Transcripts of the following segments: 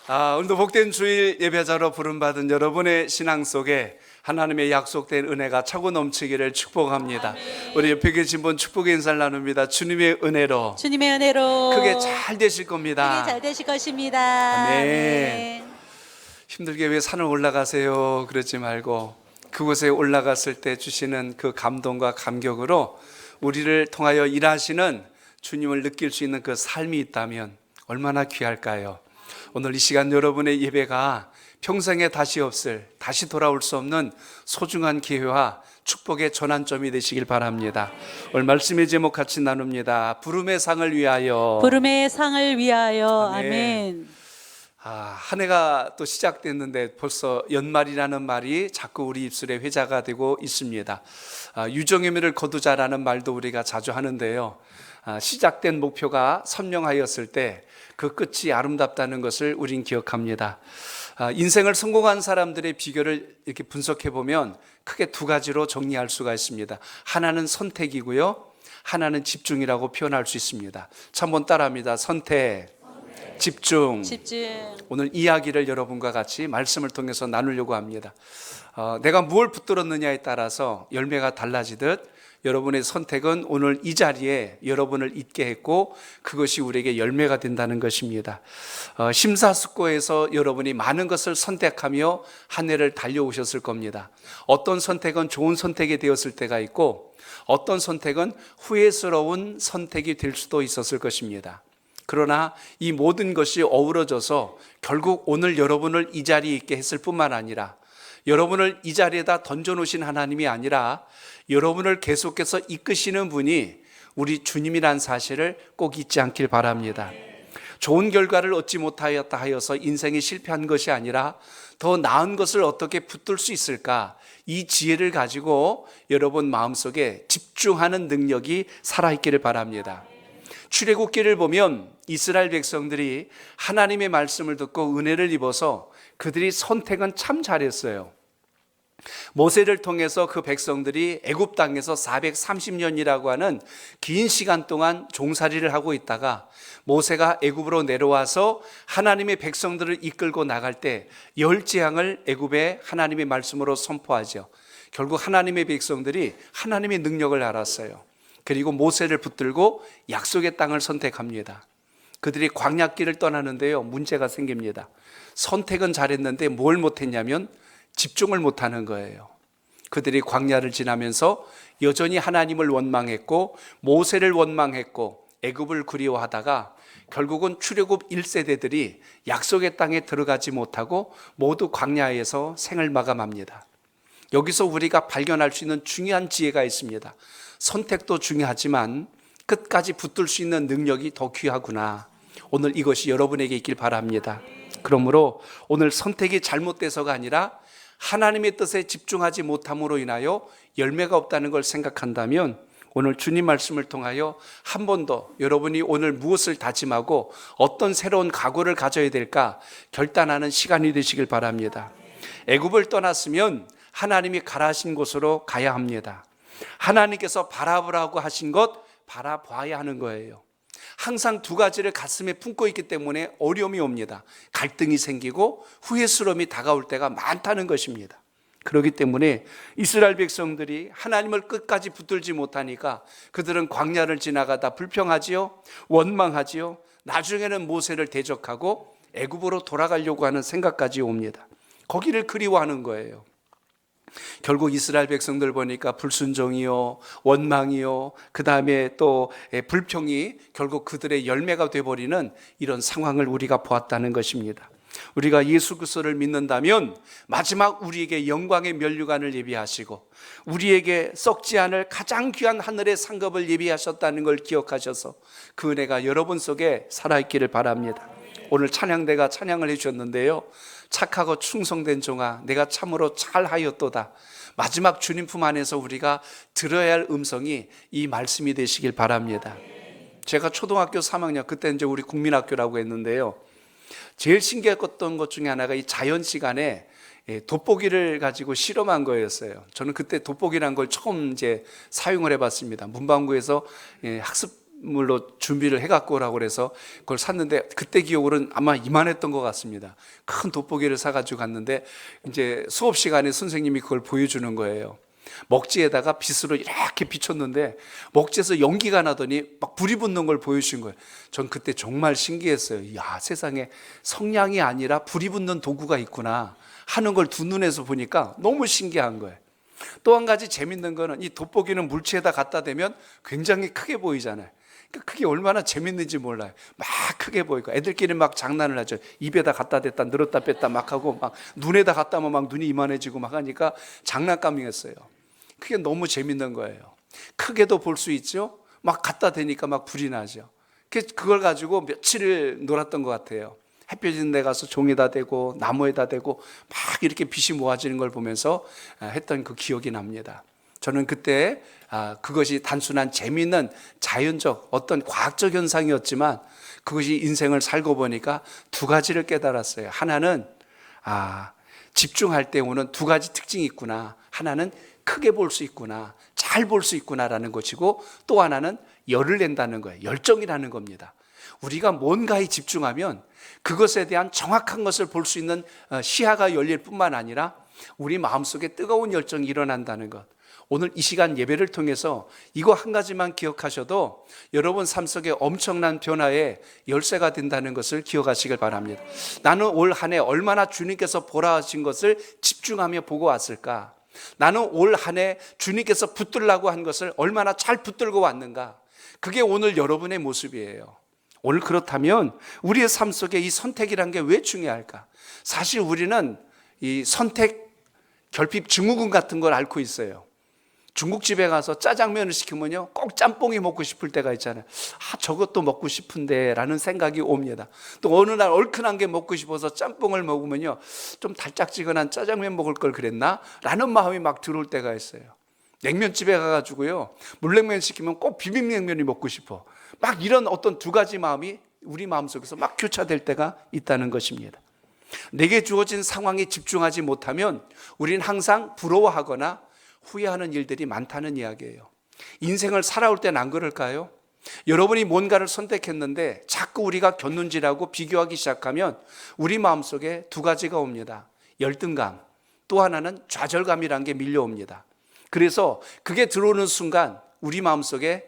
오늘도 복된 주일 예배자로 부름받은 여러분의 신앙 속에 하나님의 약속된 은혜가 차고 넘치기를 축복합니다. 우리 옆에 계신 분 축복의 인사를 나눕니다. 주님의 은혜로 크게 잘 되실 겁니다. 크게 잘 되실 것입니다. 아멘. 힘들게 왜 산을 올라가세요? 그러지 말고 그곳에 올라갔을 때 주시는 그 감동과 감격으로 우리를 통하여 일하시는 주님을 느낄 수 있는 그 삶이 있다면 얼마나 귀할까요? 오늘 이 시간 여러분의 예배가 평생에 다시 돌아올 수 없는 소중한 기회와 축복의 전환점이 되시길 바랍니다. 오늘 말씀의 제목 같이 나눕니다. 부름의 상을 위하여. 부름의 상을 위하여. 아멘. 아멘. 한 해가 또 시작됐는데 벌써 연말이라는 말이 자꾸 우리 입술에 회자가 되고 있습니다. 유종의 미를 거두자라는 말도 우리가 자주 하는데요. 시작된 목표가 선명하였을 때 그 끝이 아름답다는 것을 우린 기억합니다. 인생을 성공한 사람들의 비결을 이렇게 분석해 보면 크게 두 가지로 정리할 수가 있습니다. 하나는 선택이고요, 하나는 집중이라고 표현할 수 있습니다. 자, 한번 따라합니다. 선택, 집중. 오늘 이야기를 여러분과 같이 말씀을 통해서 나누려고 합니다. 내가 무엇을 붙들었느냐에 따라서 열매가 달라지듯 여러분의 선택은 오늘 이 자리에 여러분을 있게 했고 그것이 우리에게 열매가 된다는 것입니다. 심사숙고해서 여러분이 많은 것을 선택하며 한 해를 달려오셨을 겁니다. 어떤 선택은 좋은 선택이 되었을 때가 있고 어떤 선택은 후회스러운 선택이 될 수도 있었을 것입니다. 그러나 이 모든 것이 어우러져서 결국 오늘 여러분을 이 자리에 있게 했을 뿐만 아니라 여러분을 이 자리에다 던져놓으신 하나님이 아니라 여러분을 계속해서 이끄시는 분이 우리 주님이란 사실을 꼭 잊지 않길 바랍니다. 좋은 결과를 얻지 못하였다 하여서 인생이 실패한 것이 아니라 더 나은 것을 어떻게 붙들 수 있을까, 이 지혜를 가지고 여러분 마음속에 집중하는 능력이 살아있기를 바랍니다. 출애굽기를 보면 이스라엘 백성들이 하나님의 말씀을 듣고 은혜를 입어서 그들이 선택은 참 잘했어요. 모세를 통해서 그 백성들이 애굽 땅에서 430년이라고 하는 긴 시간 동안 종살이를 하고 있다가 모세가 애굽으로 내려와서 하나님의 백성들을 이끌고 나갈 때 10재앙을 애굽에 하나님의 말씀으로 선포하죠. 결국 하나님의 백성들이 하나님의 능력을 알았어요. 그리고 모세를 붙들고 약속의 땅을 선택합니다. 그들이 광야길을 떠나는데요, 문제가 생깁니다. 선택은 잘했는데 뭘 못했냐면 집중을 못하는 거예요. 그들이 광야를 지나면서 여전히 하나님을 원망했고 모세를 원망했고 애굽을 그리워하다가 결국은 출애굽 1세대들이 약속의 땅에 들어가지 못하고 모두 광야에서 생을 마감합니다. 여기서 우리가 발견할 수 있는 중요한 지혜가 있습니다. 선택도 중요하지만 끝까지 붙들 수 있는 능력이 더 귀하구나. 오늘 이것이 여러분에게 있길 바랍니다. 그러므로 오늘 선택이 잘못돼서가 아니라 하나님의 뜻에 집중하지 못함으로 인하여 열매가 없다는 걸 생각한다면 오늘 주님 말씀을 통하여 한 번 더 여러분이 오늘 무엇을 다짐하고 어떤 새로운 각오를 가져야 될까 결단하는 시간이 되시길 바랍니다. 애굽을 떠났으면 하나님이 가라 하신 곳으로 가야 합니다. 하나님께서 바라보라고 하신 것 바라봐야 하는 거예요. 항상 두 가지를 가슴에 품고 있기 때문에 어려움이 옵니다. 갈등이 생기고 후회스러움이 다가올 때가 많다는 것입니다. 그렇기 때문에 이스라엘 백성들이 하나님을 끝까지 붙들지 못하니까 그들은 광야를 지나가다 불평하지요, 원망하지요. 나중에는 모세를 대적하고 애굽으로 돌아가려고 하는 생각까지 옵니다. 거기를 그리워하는 거예요. 결국 이스라엘 백성들 보니까 불순종이요, 원망이요, 그 다음에 또 불평이 결국 그들의 열매가 되어버리는 이런 상황을 우리가 보았다는 것입니다. 우리가 예수 그리스도를 믿는다면 마지막 우리에게 영광의 면류관을 예비하시고 우리에게 썩지 않을 가장 귀한 하늘의 상급을 예비하셨다는 걸 기억하셔서 그 은혜가 여러분 속에 살아있기를 바랍니다. 오늘 찬양대가 찬양을 해주셨는데요, 착하고 충성된 종아 내가 참으로 잘하였도다. 마지막 주님 품 안에서 우리가 들어야 할 음성이 이 말씀이 되시길 바랍니다. 제가 초등학교 3학년, 그때 이제 우리 국민학교라고 했는데요, 제일 신기했던 것 중에 하나가 이 자연 시간에 돋보기를 가지고 실험한 거였어요. 저는 그때 돋보기란 걸 처음 이제 사용을 해봤습니다. 문방구에서 학습 선물로 준비를 해갖고 오라고 그래서 그걸 샀는데, 그때 기억으로는 아마 이만했던 것 같습니다. 큰 돋보기를 사가지고 갔는데 이제 수업 시간에 선생님이 그걸 보여주는 거예요. 먹지에다가 빗으로 이렇게 비쳤는데 먹지에서 연기가 나더니 막 불이 붙는 걸 보여주신 거예요. 전 그때 정말 신기했어요. 야, 세상에 성냥이 아니라 불이 붙는 도구가 있구나 하는 걸 두 눈에서 보니까 너무 신기한 거예요. 또 한 가지 재밌는 거는, 이 돋보기는 물체에다 갖다 대면 굉장히 크게 보이잖아요. 그러니까 그게 얼마나 재밌는지 몰라요. 막 크게 보이고 애들끼리 막 장난을 하죠. 입에다 갖다 댔다 늘었다 뺐다 막 하고, 막 눈에다 갖다 하면 막 눈이 이만해지고 막 하니까 장난감이었어요. 그게 너무 재밌는 거예요. 크게도 볼 수 있죠. 막 갖다 대니까 막 불이 나죠. 그걸 가지고 며칠을 놀았던 것 같아요. 햇볕 있는 데 가서 종에다 대고 나무에다 대고 막 이렇게 빛이 모아지는 걸 보면서 했던 그 기억이 납니다. 저는 그때 그것이 단순한 재미있는 자연적 어떤 과학적 현상이었지만, 그것이 인생을 살고 보니까 두 가지를 깨달았어요. 하나는 집중할 때 오는 두 가지 특징이 있구나. 하나는 크게 볼 수 있구나, 잘 볼 수 있구나라는 것이고, 또 하나는 열을 낸다는 거예요. 열정이라는 겁니다. 우리가 뭔가에 집중하면 그것에 대한 정확한 것을 볼 수 있는 시야가 열릴 뿐만 아니라 우리 마음속에 뜨거운 열정이 일어난다는 것. 오늘 이 시간 예배를 통해서 이거 한 가지만 기억하셔도 여러분 삶 속에 엄청난 변화의 열쇠가 된다는 것을 기억하시길 바랍니다. 나는 올 한 해 얼마나 주님께서 보라 하신 것을 집중하며 보고 왔을까? 나는 올 한 해 주님께서 붙들라고 한 것을 얼마나 잘 붙들고 왔는가? 그게 오늘 여러분의 모습이에요. 오늘 그렇다면 우리의 삶 속에 이 선택이란 게 왜 중요할까? 사실 우리는 이 선택 결핍 증후군 같은 걸 앓고 있어요. 중국집에 가서 짜장면을 시키면요, 꼭 짬뽕이 먹고 싶을 때가 있잖아요. 저것도 먹고 싶은데 라는 생각이 옵니다. 또 어느 날 얼큰한 게 먹고 싶어서 짬뽕을 먹으면요, 좀 달짝지근한 짜장면 먹을 걸 그랬나? 라는 마음이 막 들어올 때가 있어요. 냉면집에 가가지고요, 물냉면 시키면 꼭 비빔냉면이 먹고 싶어. 막 이런 어떤 두 가지 마음이 우리 마음속에서 막 교차될 때가 있다는 것입니다. 내게 주어진 상황에 집중하지 못하면 우리는 항상 부러워하거나 후회하는 일들이 많다는 이야기예요. 인생을 살아올 때는 안 그럴까요? 여러분이 뭔가를 선택했는데 자꾸 우리가 곁눈질하고 비교하기 시작하면 우리 마음속에 두 가지가 옵니다. 열등감, 또 하나는 좌절감이란 게 밀려옵니다. 그래서 그게 들어오는 순간 우리 마음속에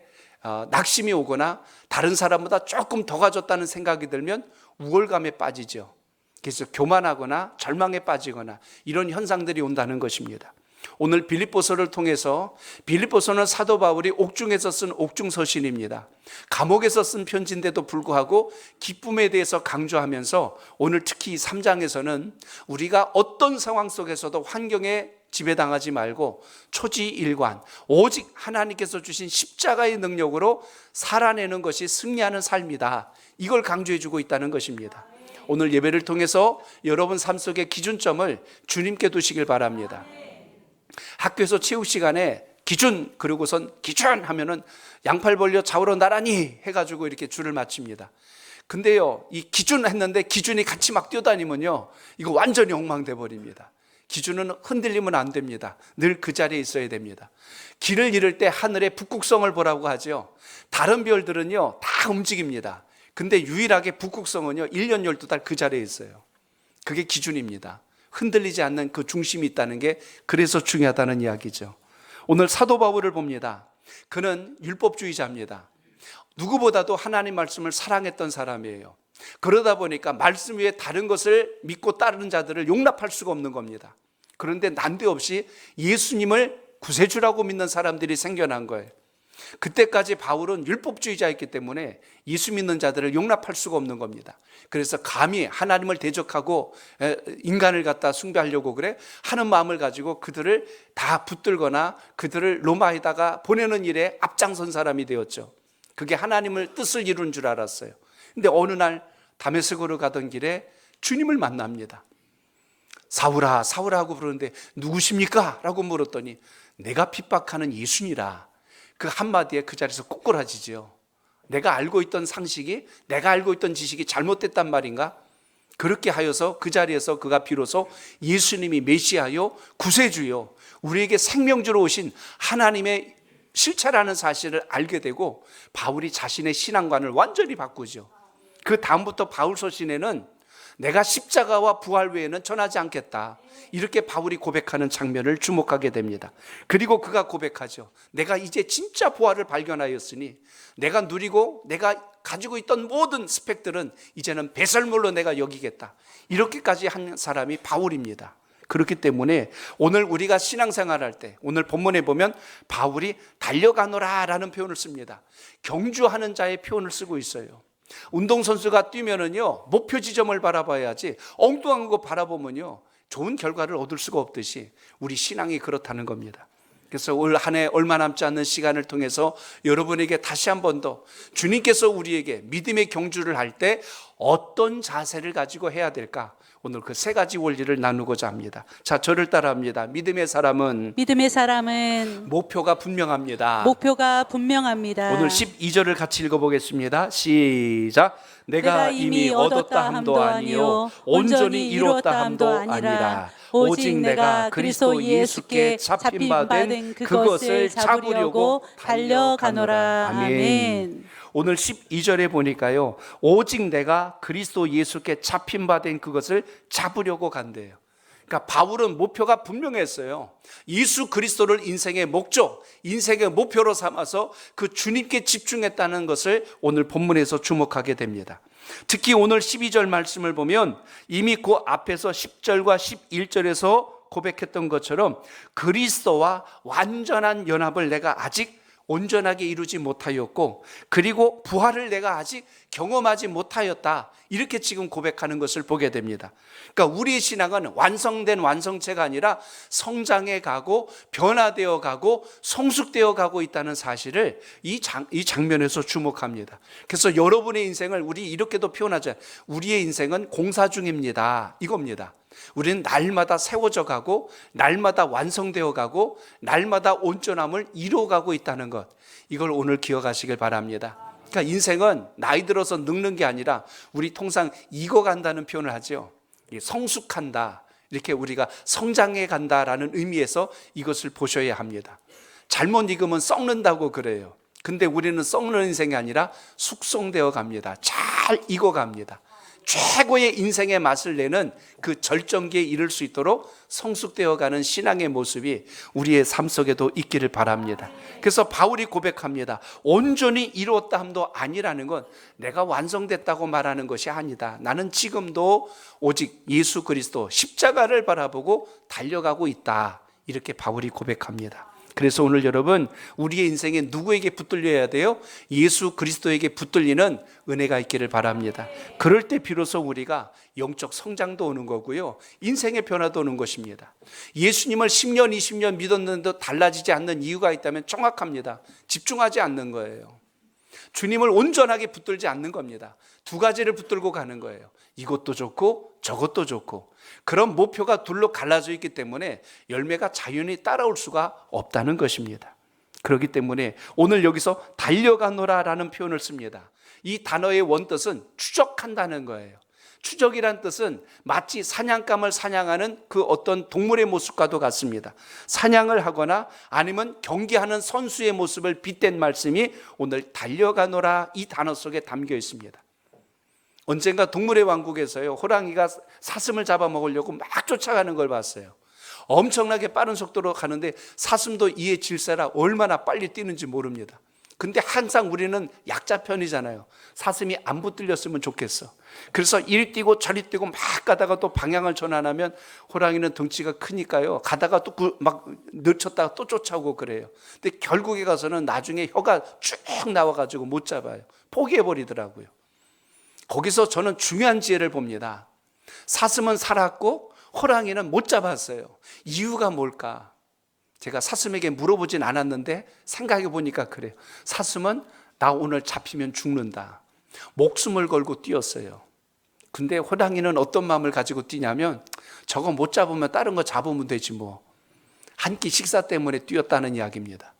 낙심이 오거나 다른 사람보다 조금 더 가졌다는 생각이 들면 우월감에 빠지죠. 그래서 교만하거나 절망에 빠지거나 이런 현상들이 온다는 것입니다. 오늘 빌립보서를 통해서, 빌립보서는 사도 바울이 옥중에서 쓴 옥중서신입니다. 감옥에서 쓴 편지인데도 불구하고 기쁨에 대해서 강조하면서 오늘 특히 3장에서는 우리가 어떤 상황 속에서도 환경에 지배당하지 말고 초지일관, 오직 하나님께서 주신 십자가의 능력으로 살아내는 것이 승리하는 삶이다, 이걸 강조해주고 있다는 것입니다. 오늘 예배를 통해서 여러분 삶 속의 기준점을 주님께 두시길 바랍니다. 학교에서 체육 시간에 기준, 그러고선 기준 하면은 양팔 벌려 좌우로 나란히 해가지고 이렇게 줄을 맞춥니다. 근데요, 이 기준 했는데 기준이 같이 막 뛰어다니면요, 이거 완전히 엉망돼 버립니다. 기준은 흔들리면 안 됩니다. 늘 그 자리에 있어야 됩니다. 길을 잃을 때 하늘의 북극성을 보라고 하죠. 다른 별들은요, 다 움직입니다. 근데 유일하게 북극성은요, 1년 12달 그 자리에 있어요. 그게 기준입니다. 흔들리지 않는 그 중심이 있다는 게 그래서 중요하다는 이야기죠. 오늘 사도 바울을 봅니다. 그는 율법주의자입니다. 누구보다도 하나님 말씀을 사랑했던 사람이에요. 그러다 보니까 말씀 위에 다른 것을 믿고 따르는 자들을 용납할 수가 없는 겁니다. 그런데 난데없이 예수님을 구세주라고 믿는 사람들이 생겨난 거예요. 그때까지 바울은 율법주의자였기 때문에 예수 믿는 자들을 용납할 수가 없는 겁니다. 그래서 감히 하나님을 대적하고 인간을 갖다 숭배하려고 그래 하는 마음을 가지고 그들을 다 붙들거나 그들을 로마에다가 보내는 일에 앞장선 사람이 되었죠. 그게 하나님을 뜻을 이루는 줄 알았어요. 근데 어느 날 다메섹으로 가던 길에 주님을 만납니다. 사울아, 사울아 하고 부르는데 누구십니까? 라고 물었더니 내가 핍박하는 예수니라. 그 한마디에 그 자리에서 꼬꾸라지죠. 내가 알고 있던 상식이, 내가 알고 있던 지식이 잘못됐단 말인가? 그렇게 하여서 그 자리에서 그가 비로소 예수님이 메시아요, 구세주요, 우리에게 생명주로 오신 하나님의 실체라는 사실을 알게 되고 바울이 자신의 신앙관을 완전히 바꾸죠. 그 다음부터 바울 서신에는 내가 십자가와 부활 외에는 전하지 않겠다, 이렇게 바울이 고백하는 장면을 주목하게 됩니다. 그리고 그가 고백하죠. 내가 이제 진짜 부활을 발견하였으니 내가 누리고 내가 가지고 있던 모든 스펙들은 이제는 배설물로 내가 여기겠다, 이렇게까지 한 사람이 바울입니다. 그렇기 때문에 오늘 우리가 신앙생활할 때, 오늘 본문에 보면 바울이 달려가노라 라는 표현을 씁니다. 경주하는 자의 표현을 쓰고 있어요. 운동선수가 뛰면은요, 목표 지점을 바라봐야지 엉뚱한 거 바라보면요 좋은 결과를 얻을 수가 없듯이 우리 신앙이 그렇다는 겁니다. 그래서 올 한 해 얼마 남지 않는 시간을 통해서 여러분에게 다시 한 번 더 주님께서 우리에게 믿음의 경주를 할 때 어떤 자세를 가지고 해야 될까, 오늘 그 세 가지 원리를 나누고자 합니다. 자, 저를 따라합니다. 믿음의 사람은 목표가 분명합니다. 목표가 분명합니다. 오늘 12절을 같이 읽어보겠습니다. 시작. 내가 이미 얻었다 함도 아니요 온전히 이루었다 함도 아니라 오직 내가 그리스도 예수께 잡힌 바 된 그것을 잡으려고 달려가노라. 아멘. 오늘 12절에 보니까요, 오직 내가 그리스도 예수께 잡힌 바 된 그것을 잡으려고 간대요. 그러니까 바울은 목표가 분명했어요. 예수 그리스도를 인생의 목적, 인생의 목표로 삼아서 그 주님께 집중했다는 것을 오늘 본문에서 주목하게 됩니다. 특히 오늘 12절 말씀을 보면 이미 그 앞에서 10절과 11절에서 고백했던 것처럼 그리스도와 완전한 연합을 내가 아직 온전하게 이루지 못하였고, 그리고 부활을 내가 아직 경험하지 못하였다, 이렇게 지금 고백하는 것을 보게 됩니다. 그러니까 우리의 신앙은 완성된 완성체가 아니라 성장해 가고 변화되어 가고 성숙되어 가고 있다는 사실을 이 장면에서 주목합니다. 그래서 여러분의 인생을 우리 이렇게도 표현하자. 우리의 인생은 공사 중입니다, 이겁니다. 우리는 날마다 세워져 가고 날마다 완성되어 가고 날마다 온전함을 이루어가고 있다는 것, 이걸 오늘 기억하시길 바랍니다. 그러니까 인생은 나이 들어서 늙는 게 아니라 우리 통상 익어간다는 표현을 하죠. 성숙한다, 이렇게 우리가 성장해 간다라는 의미에서 이것을 보셔야 합니다. 잘못 익으면 썩는다고 그래요. 근데 우리는 썩는 인생이 아니라 숙성되어 갑니다. 잘 익어갑니다. 최고의 인생의 맛을 내는 그 절정기에 이를 수 있도록 성숙되어가는 신앙의 모습이 우리의 삶 속에도 있기를 바랍니다. 그래서 바울이 고백합니다. 온전히 이루었다 함도 아니라는 건 내가 완성됐다고 말하는 것이 아니다. 나는 지금도 오직 예수 그리스도 십자가를 바라보고 달려가고 있다, 이렇게 바울이 고백합니다. 그래서 오늘 여러분, 우리의 인생에 누구에게 붙들려야 돼요? 예수 그리스도에게 붙들리는 은혜가 있기를 바랍니다. 그럴 때 비로소 우리가 영적 성장도 오는 거고요, 인생의 변화도 오는 것입니다. 예수님을 10년 20년 믿었는데도 달라지지 않는 이유가 있다면 정확합니다. 집중하지 않는 거예요. 주님을 온전하게 붙들지 않는 겁니다. 두 가지를 붙들고 가는 거예요. 이것도 좋고 저것도 좋고. 그런 목표가 둘로 갈라져 있기 때문에 열매가 자연히 따라올 수가 없다는 것입니다. 그렇기 때문에 오늘 여기서 달려가노라 라는 표현을 씁니다. 이 단어의 원뜻은 추적한다는 거예요. 추적이란 뜻은 마치 사냥감을 사냥하는 그 어떤 동물의 모습과도 같습니다. 사냥을 하거나 아니면 경기하는 선수의 모습을 빗댄 말씀이 오늘 달려가노라 이 단어 속에 담겨 있습니다. 언젠가 동물의 왕국에서요, 호랑이가 사슴을 잡아먹으려고 막 쫓아가는 걸 봤어요. 엄청나게 빠른 속도로 가는데 사슴도 이에 질세라 얼마나 빨리 뛰는지 모릅니다. 근데 항상 우리는 약자 편이잖아요. 사슴이 안 붙들렸으면 좋겠어. 그래서 이리 뛰고 저리 뛰고 막 가다가 또 방향을 전환하면 호랑이는 덩치가 크니까요, 가다가 또 막 늦췄다가 또 쫓아오고 그래요. 근데 결국에 가서는 나중에 혀가 쭉 나와가지고 못 잡아요. 포기해버리더라고요. 거기서 저는 중요한 지혜를 봅니다. 사슴은 살았고 호랑이는 못 잡았어요. 이유가 뭘까? 제가 사슴에게 물어보진 않았는데 생각해 보니까 그래요. 사슴은 나 오늘 잡히면 죽는다, 목숨을 걸고 뛰었어요. 근데 호랑이는 어떤 마음을 가지고 뛰냐면 저거 못 잡으면 다른 거 잡으면 되지 뭐, 한 끼 식사 때문에 뛰었다는 이야기입니다.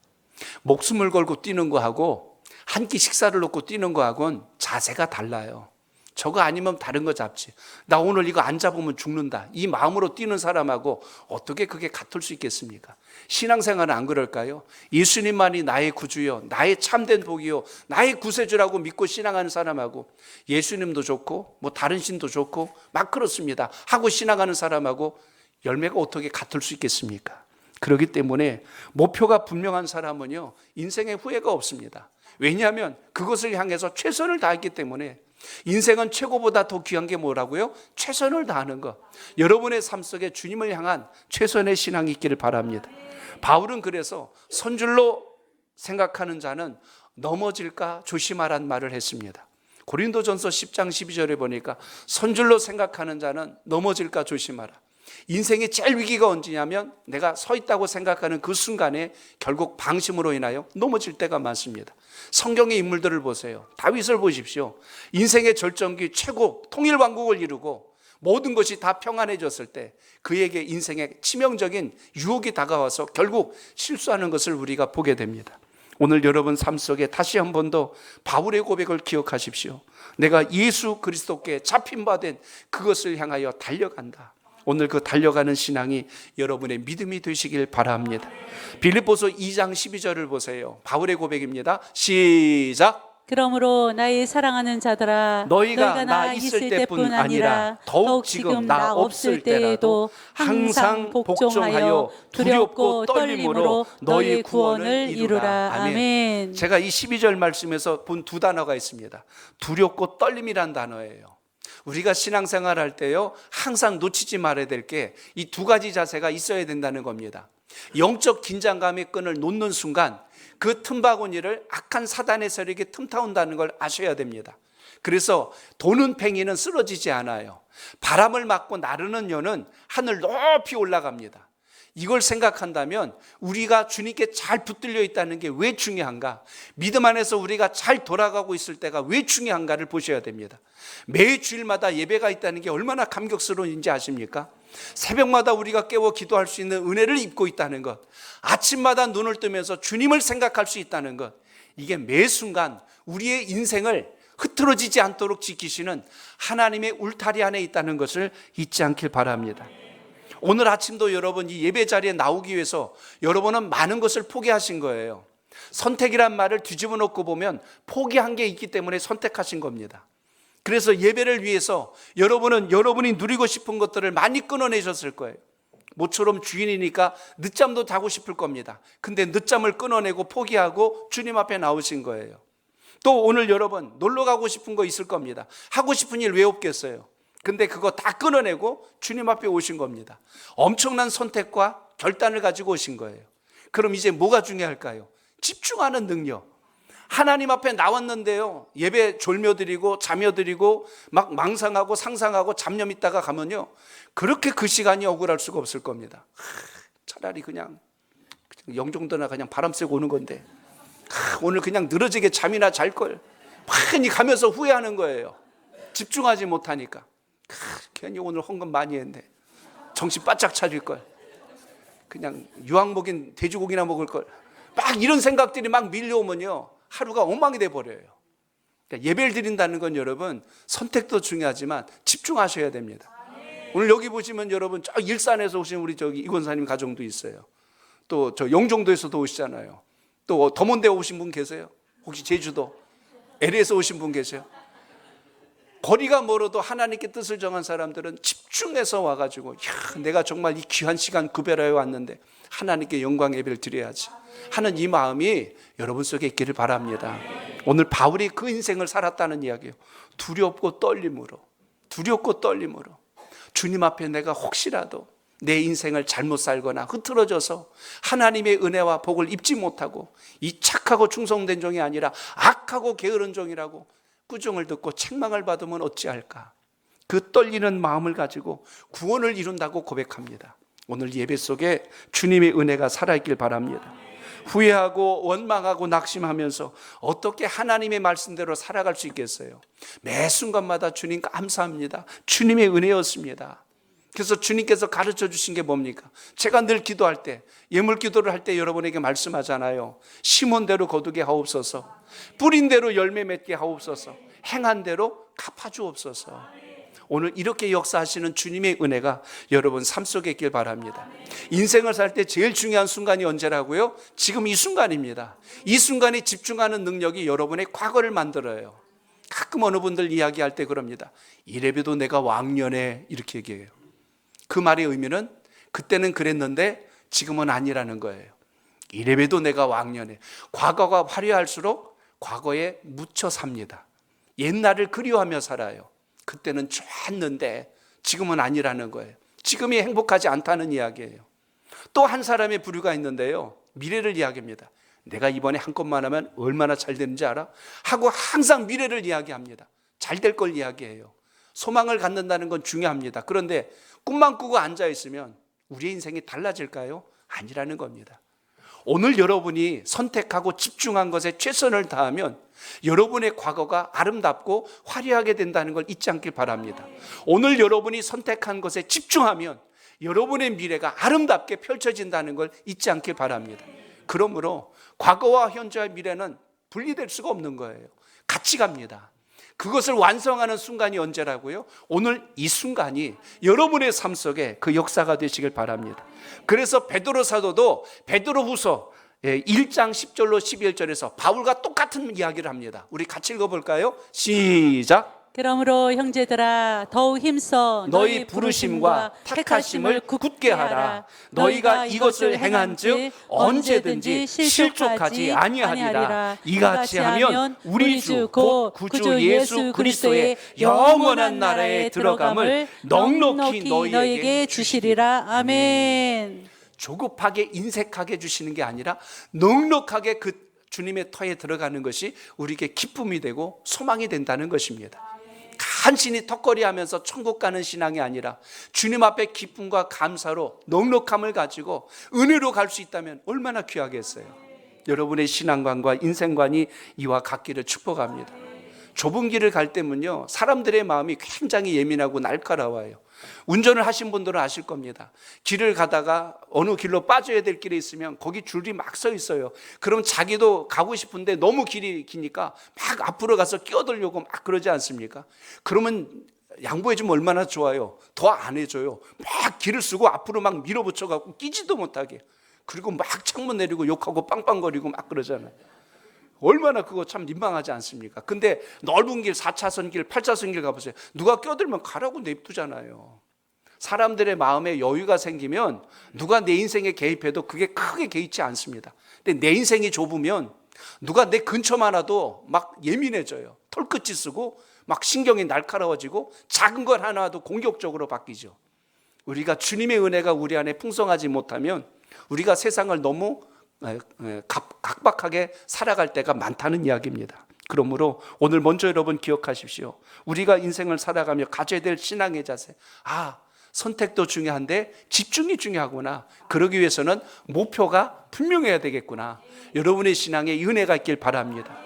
목숨을 걸고 뛰는 거하고 한 끼 식사를 놓고 뛰는 거하고는 자세가 달라요. 저거 아니면 다른 거 잡지. 나 오늘 이거 안 잡으면 죽는다. 이 마음으로 뛰는 사람하고 어떻게 그게 같을 수 있겠습니까? 신앙생활은 안 그럴까요? 예수님만이 나의 구주요, 나의 참된 복이요, 나의 구세주라고 믿고 신앙하는 사람하고 예수님도 좋고 뭐 다른 신도 좋고 막 그렇습니다. 하고 신앙하는 사람하고 열매가 어떻게 같을 수 있겠습니까? 그렇기 때문에 목표가 분명한 사람은요, 인생에 후회가 없습니다. 왜냐하면 그것을 향해서 최선을 다했기 때문에. 인생은 최고보다 더 귀한 게 뭐라고요? 최선을 다하는 것. 여러분의 삶 속에 주님을 향한 최선의 신앙이 있기를 바랍니다. 바울은 그래서 선줄로 생각하는 자는 넘어질까 조심하란 말을 했습니다. 고린도전서 10장 12절에 보니까 선줄로 생각하는 자는 넘어질까 조심하라. 인생의 제일 위기가 언제냐면 내가 서 있다고 생각하는 그 순간에 결국 방심으로 인하여 넘어질 때가 많습니다. 성경의 인물들을 보세요. 다윗을 보십시오. 인생의 절정기 최고 통일왕국을 이루고 모든 것이 다 평안해졌을 때 그에게 인생의 치명적인 유혹이 다가와서 결국 실수하는 것을 우리가 보게 됩니다. 오늘 여러분 삶 속에 다시 한 번 더 바울의 고백을 기억하십시오. 내가 예수 그리스도께 잡힌 바 된 그것을 향하여 달려간다. 오늘 그 달려가는 신앙이 여러분의 믿음이 되시길 바랍니다. 빌립보서 2장 12절을 보세요. 바울의 고백입니다. 시작. 그러므로 나의 사랑하는 자들아, 너희가 나 있을 때뿐 아니라 더욱 지금 나 없을 때라도 항상 복종하여 두렵고 떨림으로 너희 구원을 이루라. 아멘. 제가 이 12절 말씀에서 본 두 단어가 있습니다. 두렵고 떨림이란 단어예요. 우리가 신앙생활 할 때요, 항상 놓치지 말아야 될 게 이 두 가지 자세가 있어야 된다는 겁니다. 영적 긴장감의 끈을 놓는 순간 그 틈바구니를 악한 사단의 세력이 틈타온다는 걸 아셔야 됩니다. 그래서 도는 팽이는 쓰러지지 않아요. 바람을 맞고 나르는 여는 하늘 높이 올라갑니다. 이걸 생각한다면 우리가 주님께 잘 붙들려 있다는 게 왜 중요한가? 믿음 안에서 우리가 잘 돌아가고 있을 때가 왜 중요한가를 보셔야 됩니다. 매 주일마다 예배가 있다는 게 얼마나 감격스러운지 아십니까? 새벽마다 우리가 깨워 기도할 수 있는 은혜를 입고 있다는 것, 아침마다 눈을 뜨면서 주님을 생각할 수 있다는 것, 이게 매 순간 우리의 인생을 흐트러지지 않도록 지키시는 하나님의 울타리 안에 있다는 것을 잊지 않길 바랍니다. 오늘 아침도 여러분 이 예배 자리에 나오기 위해서 여러분은 많은 것을 포기하신 거예요. 선택이란 말을 뒤집어 놓고 보면 포기한 게 있기 때문에 선택하신 겁니다. 그래서 예배를 위해서 여러분은 여러분이 누리고 싶은 것들을 많이 끊어내셨을 거예요. 모처럼 주인이니까 늦잠도 자고 싶을 겁니다. 근데 늦잠을 끊어내고 포기하고 주님 앞에 나오신 거예요. 또 오늘 여러분 놀러 가고 싶은 거 있을 겁니다. 하고 싶은 일 왜 없겠어요? 근데 그거 다 끊어내고 주님 앞에 오신 겁니다. 엄청난 선택과 결단을 가지고 오신 거예요. 그럼 이제 뭐가 중요할까요? 집중하는 능력. 하나님 앞에 나왔는데요, 예배 졸며드리고 자며드리고 막 망상하고 상상하고 잡념 있다가 가면요, 그렇게 그 시간이 억울할 수가 없을 겁니다. 차라리 그냥 영종도나 그냥 바람 쐬고 오는 건데 오늘 그냥 늘어지게 잠이나 잘걸 많이 가면서 후회하는 거예요. 집중하지 못하니까. 괜히 오늘 헌금 많이 했네. 정신 바짝 차릴걸. 그냥 유황 먹인 돼지고기나 먹을걸. 막 이런 생각들이 막 밀려오면요, 하루가 엉망이 돼버려요. 그러니까 예배를 드린다는 건 여러분 선택도 중요하지만 집중하셔야 됩니다. 오늘 여기 보시면 여러분 저 일산에서 오신 우리 저기 이권사님 가정도 있어요. 또 저 영종도에서도 오시잖아요. 또 더 먼 데 오신 분 계세요? 혹시 제주도 LA에서 오신 분 계세요? 거리가 멀어도 하나님께 뜻을 정한 사람들은 집중해서 와가지고 내가 정말 이 귀한 시간 구별하여 왔는데 하나님께 영광 예배를 드려야지 하는 이 마음이 여러분 속에 있기를 바랍니다. 오늘 바울이 그 인생을 살았다는 이야기예요. 두렵고 떨림으로 주님 앞에 내가 혹시라도 내 인생을 잘못 살거나 흐트러져서 하나님의 은혜와 복을 입지 못하고 이 착하고 충성된 종이 아니라 악하고 게으른 종이라고 꾸중을 듣고 책망을 받으면 어찌할까? 그 떨리는 마음을 가지고 구원을 이룬다고 고백합니다. 오늘 예배 속에 주님의 은혜가 살아있길 바랍니다. 후회하고 원망하고 낙심하면서 어떻게 하나님의 말씀대로 살아갈 수 있겠어요? 매 순간마다 주님 감사합니다. 주님의 은혜였습니다. 그래서 주님께서 가르쳐 주신 게 뭡니까? 제가 늘 기도할 때, 예물 기도를 할 때 여러분에게 말씀하잖아요. 심은 대로 거두게 하옵소서, 뿌린 대로 열매 맺게 하옵소서, 행한 대로 갚아주옵소서. 오늘 이렇게 역사하시는 주님의 은혜가 여러분 삶 속에 있길 바랍니다. 인생을 살 때 제일 중요한 순간이 언제라고요? 지금 이 순간입니다. 이 순간에 집중하는 능력이 여러분의 과거를 만들어요. 가끔 어느 분들 이야기할 때 그럽니다. 이래봬도 내가 왕년에 이렇게 얘기해요. 그 말의 의미는 그때는 그랬는데 지금은 아니라는 거예요. 이래봬도 내가 왕년에. 과거가 화려할수록 과거에 묻혀 삽니다. 옛날을 그리워하며 살아요. 그때는 좋았는데 지금은 아니라는 거예요. 지금이 행복하지 않다는 이야기예요. 또 한 사람의 부류가 있는데요, 미래를 이야기합니다. 내가 이번에 한 건만 하면 얼마나 잘 되는지 알아? 하고 항상 미래를 이야기합니다. 잘 될 걸 이야기해요. 소망을 갖는다는 건 중요합니다. 그런데 꿈만 꾸고 앉아있으면 우리의 인생이 달라질까요? 아니라는 겁니다. 오늘 여러분이 선택하고 집중한 것에 최선을 다하면 여러분의 과거가 아름답고 화려하게 된다는 걸 잊지 않길 바랍니다. 오늘 여러분이 선택한 것에 집중하면 여러분의 미래가 아름답게 펼쳐진다는 걸 잊지 않길 바랍니다. 그러므로 과거와 현재와 미래는 분리될 수가 없는 거예요. 같이 갑니다. 그것을 완성하는 순간이 언제라고요? 오늘 이 순간이 여러분의 삶 속에 그 역사가 되시길 바랍니다. 그래서 베드로 사도도 베드로후서 1장 10절로 11절에서 바울과 똑같은 이야기를 합니다. 우리 같이 읽어볼까요? 시작. 그러므로 형제들아 더욱 힘써 너희 부르심과 택하심을 굳게 하라. 너희가 이것을 행한즉 언제든지 실족하지 아니하리라. 이같이 하면 우리 주 곧 구주 예수 그리스도의 영원한 나라에 들어감을 넉넉히 너희에게 주시리라. 아멘. 조급하게 인색하게 주시는 게 아니라 넉넉하게 그 주님의 터에 들어가는 것이 우리에게 기쁨이 되고 소망이 된다는 것입니다. 간신히 턱걸이하면서 천국 가는 신앙이 아니라 주님 앞에 기쁨과 감사로 넉넉함을 가지고 은혜로 갈 수 있다면 얼마나 귀하겠어요. 여러분의 신앙관과 인생관이 이와 같기를 축복합니다. 좁은 길을 갈 때면요, 사람들의 마음이 굉장히 예민하고 날카로워요. 운전을 하신 분들은 아실 겁니다. 길을 가다가 어느 길로 빠져야 될 길에 있으면 거기 줄이 막 서 있어요. 그럼 자기도 가고 싶은데 너무 길이 기니까 막 앞으로 가서 끼어들려고 막 그러지 않습니까? 그러면 양보해 주면 얼마나 좋아요. 더 안 해줘요. 막 길을 쓰고 앞으로 막 밀어붙여 갖고 끼지도 못하게. 그리고 막 창문 내리고 욕하고 빵빵거리고 막 그러잖아요. 얼마나 그거 참 민망하지 않습니까? 근데 넓은 길, 4차선 길, 8차선 길 가보세요. 누가 껴들면 가라고 냅두잖아요. 사람들의 마음에 여유가 생기면 누가 내 인생에 개입해도 그게 크게 개의치 않습니다. 근데 내 인생이 좁으면 누가 내 근처만 와도 막 예민해져요. 털끝이 쓰고 막 신경이 날카로워지고 작은 것 하나도 공격적으로 바뀌죠. 우리가 주님의 은혜가 우리 안에 풍성하지 못하면 우리가 세상을 너무 각박하게 살아갈 때가 많다는 이야기입니다. 그러므로 오늘 먼저 여러분 기억하십시오. 우리가 인생을 살아가며 가져야 될 신앙의 자세. 선택도 중요한데 집중이 중요하구나. 그러기 위해서는 목표가 분명해야 되겠구나. 여러분의 신앙에 은혜가 있길 바랍니다.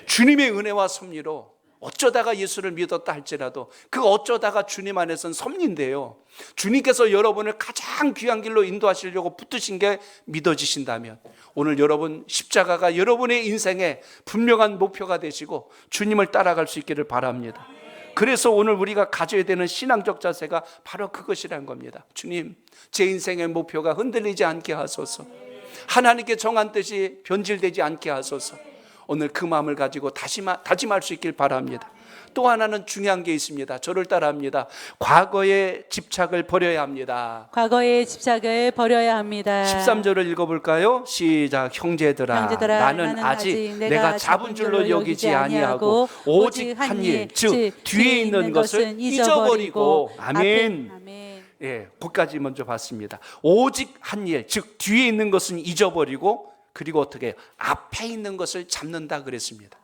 주님의 은혜와 섭리로 어쩌다가 예수를 믿었다 할지라도 그 어쩌다가 주님 안에서는 섭리인데요, 주님께서 여러분을 가장 귀한 길로 인도하시려고 붙드신 게 믿어지신다면 오늘 여러분 십자가가 여러분의 인생에 분명한 목표가 되시고 주님을 따라갈 수 있기를 바랍니다. 그래서 오늘 우리가 가져야 되는 신앙적 자세가 바로 그것이란 겁니다. 주님, 제 인생의 목표가 흔들리지 않게 하소서. 하나님께 정한 뜻이 변질되지 않게 하소서. 오늘 그 마음을 가지고 다짐할 수 있길 바랍니다. 또 하나는 중요한 게 있습니다. 저를 따라합니다. 과거의 집착을 버려야 합니다. 과거의 집착을 버려야 합니다. 13절을 읽어볼까요? 시작. 형제들아 나는 아직 내가 잡은 줄로 여기지 아니하고 오직 한 일, 즉 뒤에 있는 것을 잊어버리고. 아멘. 예, 거기까지 먼저 봤습니다. 오직 한 일, 즉 뒤에 있는 것은 잊어버리고, 그리고 어떻게 앞에 있는 것을 잡는다 그랬습니다.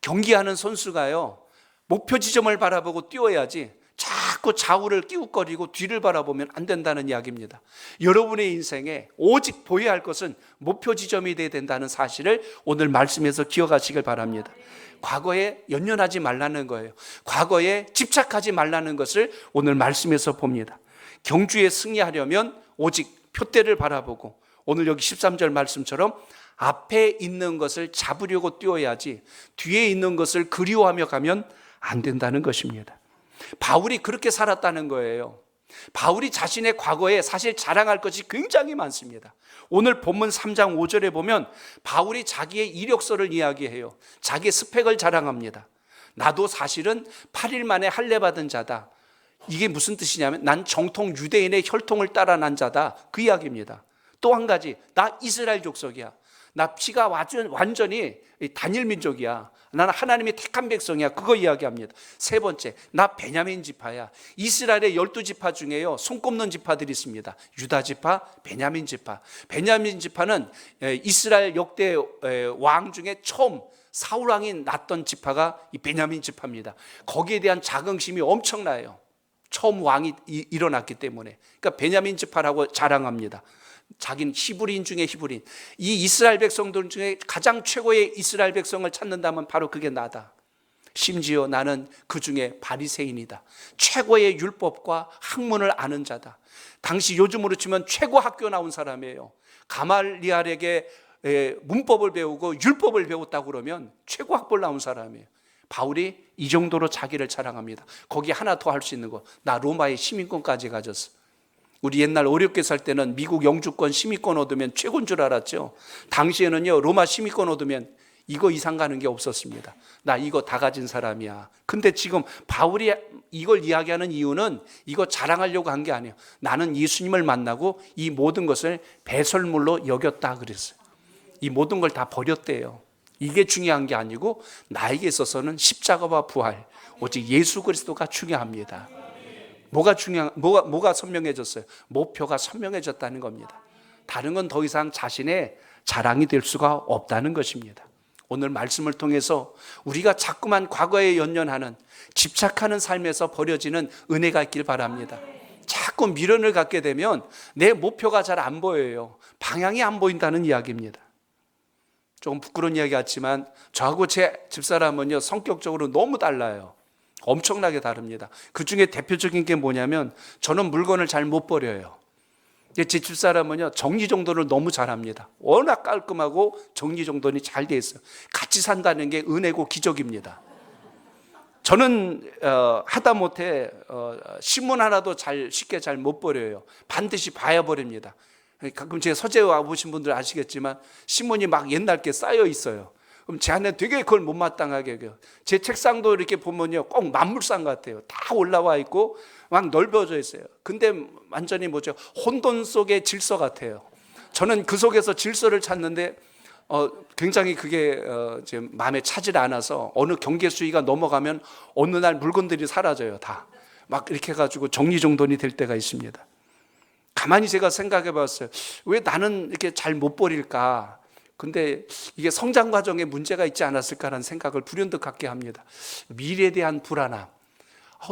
경기하는 선수가요, 목표 지점을 바라보고 뛰어야지 자꾸 좌우를 끼웃거리고 뒤를 바라보면 안 된다는 이야기입니다. 여러분의 인생에 오직 보여야 할 것은 목표 지점이 되어야 된다는 사실을 오늘 말씀에서 기억하시길 바랍니다. 과거에 연연하지 말라는 거예요. 과거에 집착하지 말라는 것을 오늘 말씀에서 봅니다. 경주에 승리하려면 오직 표대를 바라보고, 오늘 여기 13절 말씀처럼 앞에 있는 것을 잡으려고 뛰어야지 뒤에 있는 것을 그리워하며 가면 안 된다는 것입니다. 바울이 그렇게 살았다는 거예요. 바울이 자신의 과거에 사실 자랑할 것이 굉장히 많습니다. 오늘 본문 3장 5절에 보면 바울이 자기의 이력서를 이야기해요. 자기의 스펙을 자랑합니다. 나도 사실은 8일 만에 할례 받은 자다. 이게 무슨 뜻이냐면 난 정통 유대인의 혈통을 따라 난 자다. 그 이야기입니다. 또 한 가지, 나 이스라엘 족속이야. 나 피가 완전히 단일 민족이야. 나는 하나님의 택한 백성이야. 그거 이야기합니다. 세 번째, 나 베냐민 지파야. 이스라엘의 12지파 중에요 손꼽는 지파들이 있습니다. 유다 지파, 베냐민 지파. 베냐민 지파는 이스라엘 역대 왕 중에 처음 사울 왕이 났던 지파가 이 베냐민 지파입니다. 거기에 대한 자긍심이 엄청나요. 처음 왕이 일어났기 때문에. 그러니까 베냐민 지파라고 자랑합니다. 자기는 히브리인 중에 히브리인. 이 이스라엘 백성들 중에 가장 최고의 이스라엘 백성을 찾는다면 바로 그게 나다. 심지어 나는 그 중에 바리새인이다. 최고의 율법과 학문을 아는 자다. 당시 요즘으로 치면 최고 학교 나온 사람이에요. 가말리알에게 문법을 배우고 율법을 배웠다고 그러면 최고 학벌 나온 사람이에요. 바울이 이 정도로 자기를 자랑합니다. 거기 하나 더 할 수 있는 거, 나 로마의 시민권까지 가졌어. 우리 옛날 어렵게 살 때는 미국 영주권 시민권 얻으면 최고인 줄 알았죠. 당시에는요 로마 시민권 얻으면 이거 이상 가는 게 없었습니다. 나 이거 다 가진 사람이야. 근데 지금 바울이 이걸 이야기하는 이유는 이거 자랑하려고 한 게 아니에요. 나는 예수님을 만나고 이 모든 것을 배설물로 여겼다 그랬어요. 이 모든 걸 다 버렸대요. 이게 중요한 게 아니고 나에게 있어서는 십자가와 부활, 오직 예수 그리스도가 중요합니다. 뭐가 선명해졌어요? 목표가 선명해졌다는 겁니다. 다른 건 더 이상 자신의 자랑이 될 수가 없다는 것입니다. 오늘 말씀을 통해서 우리가 자꾸만 과거에 연연하는 집착하는 삶에서 버려지는 은혜가 있길 바랍니다. 자꾸 미련을 갖게 되면 내 목표가 잘 안 보여요. 방향이 안 보인다는 이야기입니다. 조금 부끄러운 이야기 같지만 저하고 제 집사람은요 성격적으로 너무 달라요. 엄청나게 다릅니다. 그 중에 대표적인 게 뭐냐면 저는 물건을 잘 못 버려요. 제 집사람은요 정리정돈을 너무 잘합니다. 워낙 깔끔하고 정리정돈이 잘 돼 있어요. 같이 산다는 게 은혜고 기적입니다. 저는 하다못해 신문 하나도 쉽게 잘 못 버려요. 반드시 봐야 버립니다. 가끔 제 서재 와보신 분들 아시겠지만 신문이 막 옛날 게 쌓여 있어요. 그럼 제 안에 되게 그걸 못마땅하게 해요. 제 책상도 이렇게 보면요 꼭 만물상 같아요. 다 올라와 있고 막 넓어져 있어요. 근데 완전히 뭐죠? 혼돈 속의 질서 같아요. 저는 그 속에서 질서를 찾는데 굉장히 그게 제 마음에 차질 않아서 어느 경계 수위가 넘어가면 어느 날 물건들이 사라져요. 다 막 이렇게 해가지고 정리정돈이 될 때가 있습니다. 가만히 제가 생각해 봤어요. 왜 나는 이렇게 잘 못 버릴까? 근데 이게 성장 과정에 문제가 있지 않았을까라는 생각을 불현듯 갖게 합니다. 미래에 대한 불안함.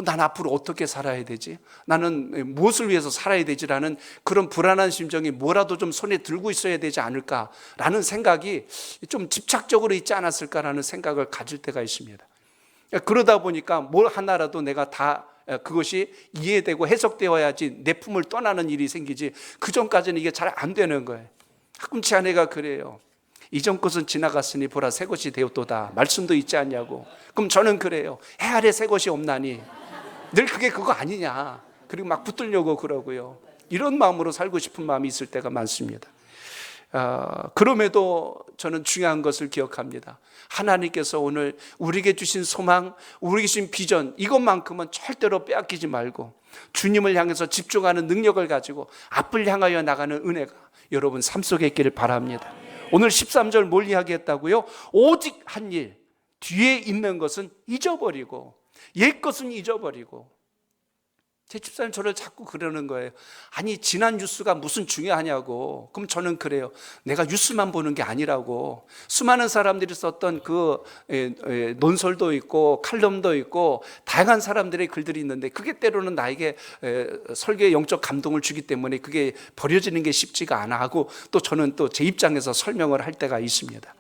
난 앞으로 어떻게 살아야 되지? 나는 무엇을 위해서 살아야 되지라는 그런 불안한 심정이 뭐라도 좀 손에 들고 있어야 되지 않을까라는 생각이 좀 집착적으로 있지 않았을까라는 생각을 가질 때가 있습니다. 그러다 보니까 뭘 하나라도 내가 다 그것이 이해되고 해석되어야지 내 품을 떠나는 일이 생기지 그 전까지는 이게 잘 안 되는 거예요. 가끔 제 아내가 그래요. 이전 것은 지나갔으니 보라 새 것이 되었도다. 말씀도 있지 않냐고. 그럼 저는 그래요. 해 아래 새 것이 없나니. 늘 그게 그거 아니냐. 그리고 막 붙들려고 그러고요. 이런 마음으로 살고 싶은 마음이 있을 때가 많습니다. 그럼에도 저는 중요한 것을 기억합니다. 하나님께서 오늘 우리에게 주신 소망, 우리에게 주신 비전, 이것만큼은 절대로 빼앗기지 말고 주님을 향해서 집중하는 능력을 가지고 앞을 향하여 나가는 은혜가 여러분 삶 속에 있기를 바랍니다. 오늘 13절 뭘 이야기했다고요? 오직 한 일, 뒤에 있는 것은 잊어버리고 옛 것은 잊어버리고. 제 집사님 저를 자꾸 그러는 거예요. 아니 지난 뉴스가 무슨 중요하냐고. 그럼 저는 그래요. 내가 뉴스만 보는 게 아니라고. 수많은 사람들이 썼던 그 논설도 있고 칼럼도 있고 다양한 사람들의 글들이 있는데 그게 때로는 나에게 설교의 영적 감동을 주기 때문에 그게 버려지는 게 쉽지가 않아 하고 또 저는 또 제 입장에서 설명을 할 때가 있습니다.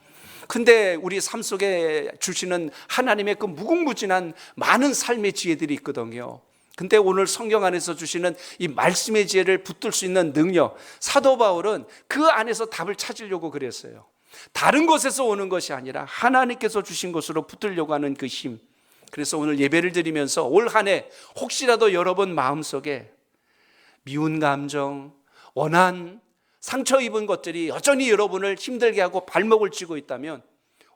근데 우리 삶 속에 주시는 하나님의 그 무궁무진한 많은 삶의 지혜들이 있거든요. 근데 오늘 성경 안에서 주시는 이 말씀의 지혜를 붙들 수 있는 능력, 사도 바울은 그 안에서 답을 찾으려고 그랬어요. 다른 곳에서 오는 것이 아니라 하나님께서 주신 것으로 붙들려고 하는 그 힘, 그래서 오늘 예배를 드리면서 올 한 해 혹시라도 여러분 마음속에 미운 감정, 원한, 상처 입은 것들이 여전히 여러분을 힘들게 하고 발목을 쥐고 있다면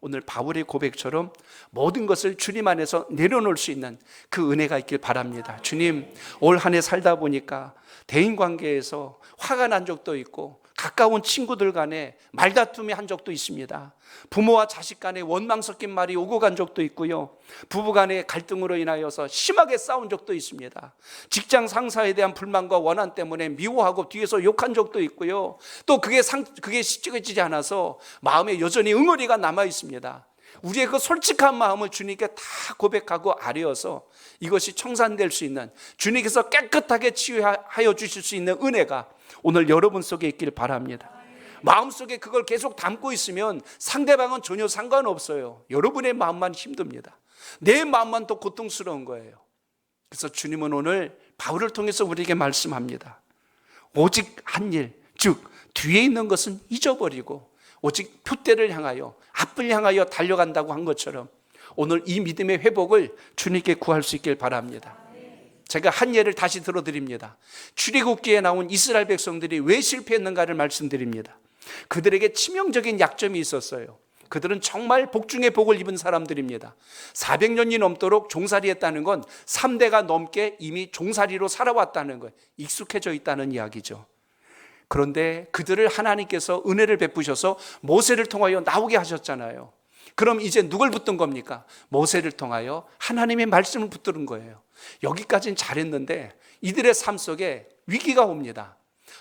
오늘 바울의 고백처럼 모든 것을 주님 안에서 내려놓을 수 있는 그 은혜가 있길 바랍니다. 주님, 올 한 해 살다 보니까 대인관계에서 화가 난 적도 있고 가까운 친구들 간에 말다툼이 한 적도 있습니다. 부모와 자식 간에 원망 섞인 말이 오고 간 적도 있고요. 부부 간의 갈등으로 인하여서 심하게 싸운 적도 있습니다. 직장 상사에 대한 불만과 원한 때문에 미워하고 뒤에서 욕한 적도 있고요. 또 그게 씻겨지지 않아서 마음에 여전히 응어리가 남아 있습니다. 우리의 그 솔직한 마음을 주님께 다 고백하고 아뢰어서 이것이 청산될 수 있는, 주님께서 깨끗하게 치유하여 주실 수 있는 은혜가 오늘 여러분 속에 있길 바랍니다. 마음속에 그걸 계속 담고 있으면 상대방은 전혀 상관없어요. 여러분의 마음만 힘듭니다. 내 마음만 더 고통스러운 거예요. 그래서 주님은 오늘 바울을 통해서 우리에게 말씀합니다. 오직 한 일, 즉 뒤에 있는 것은 잊어버리고 오직 표대를 향하여, 앞을 향하여 달려간다고 한 것처럼 오늘 이 믿음의 회복을 주님께 구할 수 있길 바랍니다. 제가 한 예를 다시 들어드립니다. 출애굽기에 나온 이스라엘 백성들이 왜 실패했는가를 말씀드립니다. 그들에게 치명적인 약점이 있었어요. 그들은 정말 복 중에 복을 입은 사람들입니다. 400년이 넘도록 종살이했다는 건 3대가 넘게 이미 종살이로 살아왔다는 거예요. 익숙해져 있다는 이야기죠. 그런데 그들을 하나님께서 은혜를 베푸셔서 모세를 통하여 나오게 하셨잖아요. 그럼 이제 누굴 붙든 겁니까? 모세를 통하여 하나님의 말씀을 붙드는 거예요. 여기까지는 잘했는데 이들의 삶 속에 위기가 옵니다.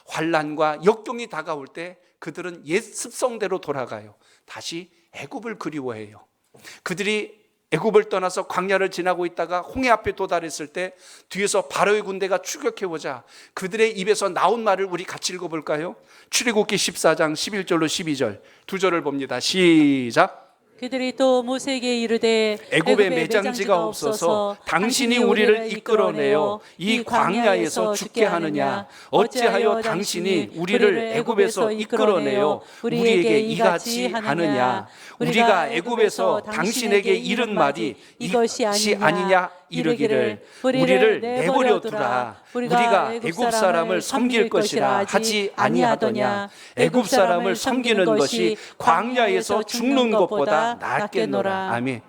환난과 역경이 다가올 때 그들은 옛 습성대로 돌아가요. 다시 애굽을 그리워해요. 그들이 애굽을 떠나서 광야를 지나고 있다가 홍해 앞에 도달했을 때 뒤에서 바로의 군대가 추격해오자 그들의 입에서 나온 말을 우리 같이 읽어볼까요? 출애굽기 14장 11절로 12절 두 절을 봅니다. 시작. 그들이 또 모세에게 이르되 애굽에 매장지가 없어서 당신이 우리를 이끌어내어 이 광야에서 죽게 하느냐? 어찌하여 당신이 우리를 애굽에서 이끌어내어 우리에게 이같이 하느냐? 우리가 애굽에서 당신에게 이른 말이 이것이 아니냐? 이르기를 우리를 내버려 두라. 우리가 애굽 사람을 섬길 것이라 하지 아니하더냐? 애굽 사람을 섬기는 것이 광야에서 죽는 것보다 낫겠노라. 아멘.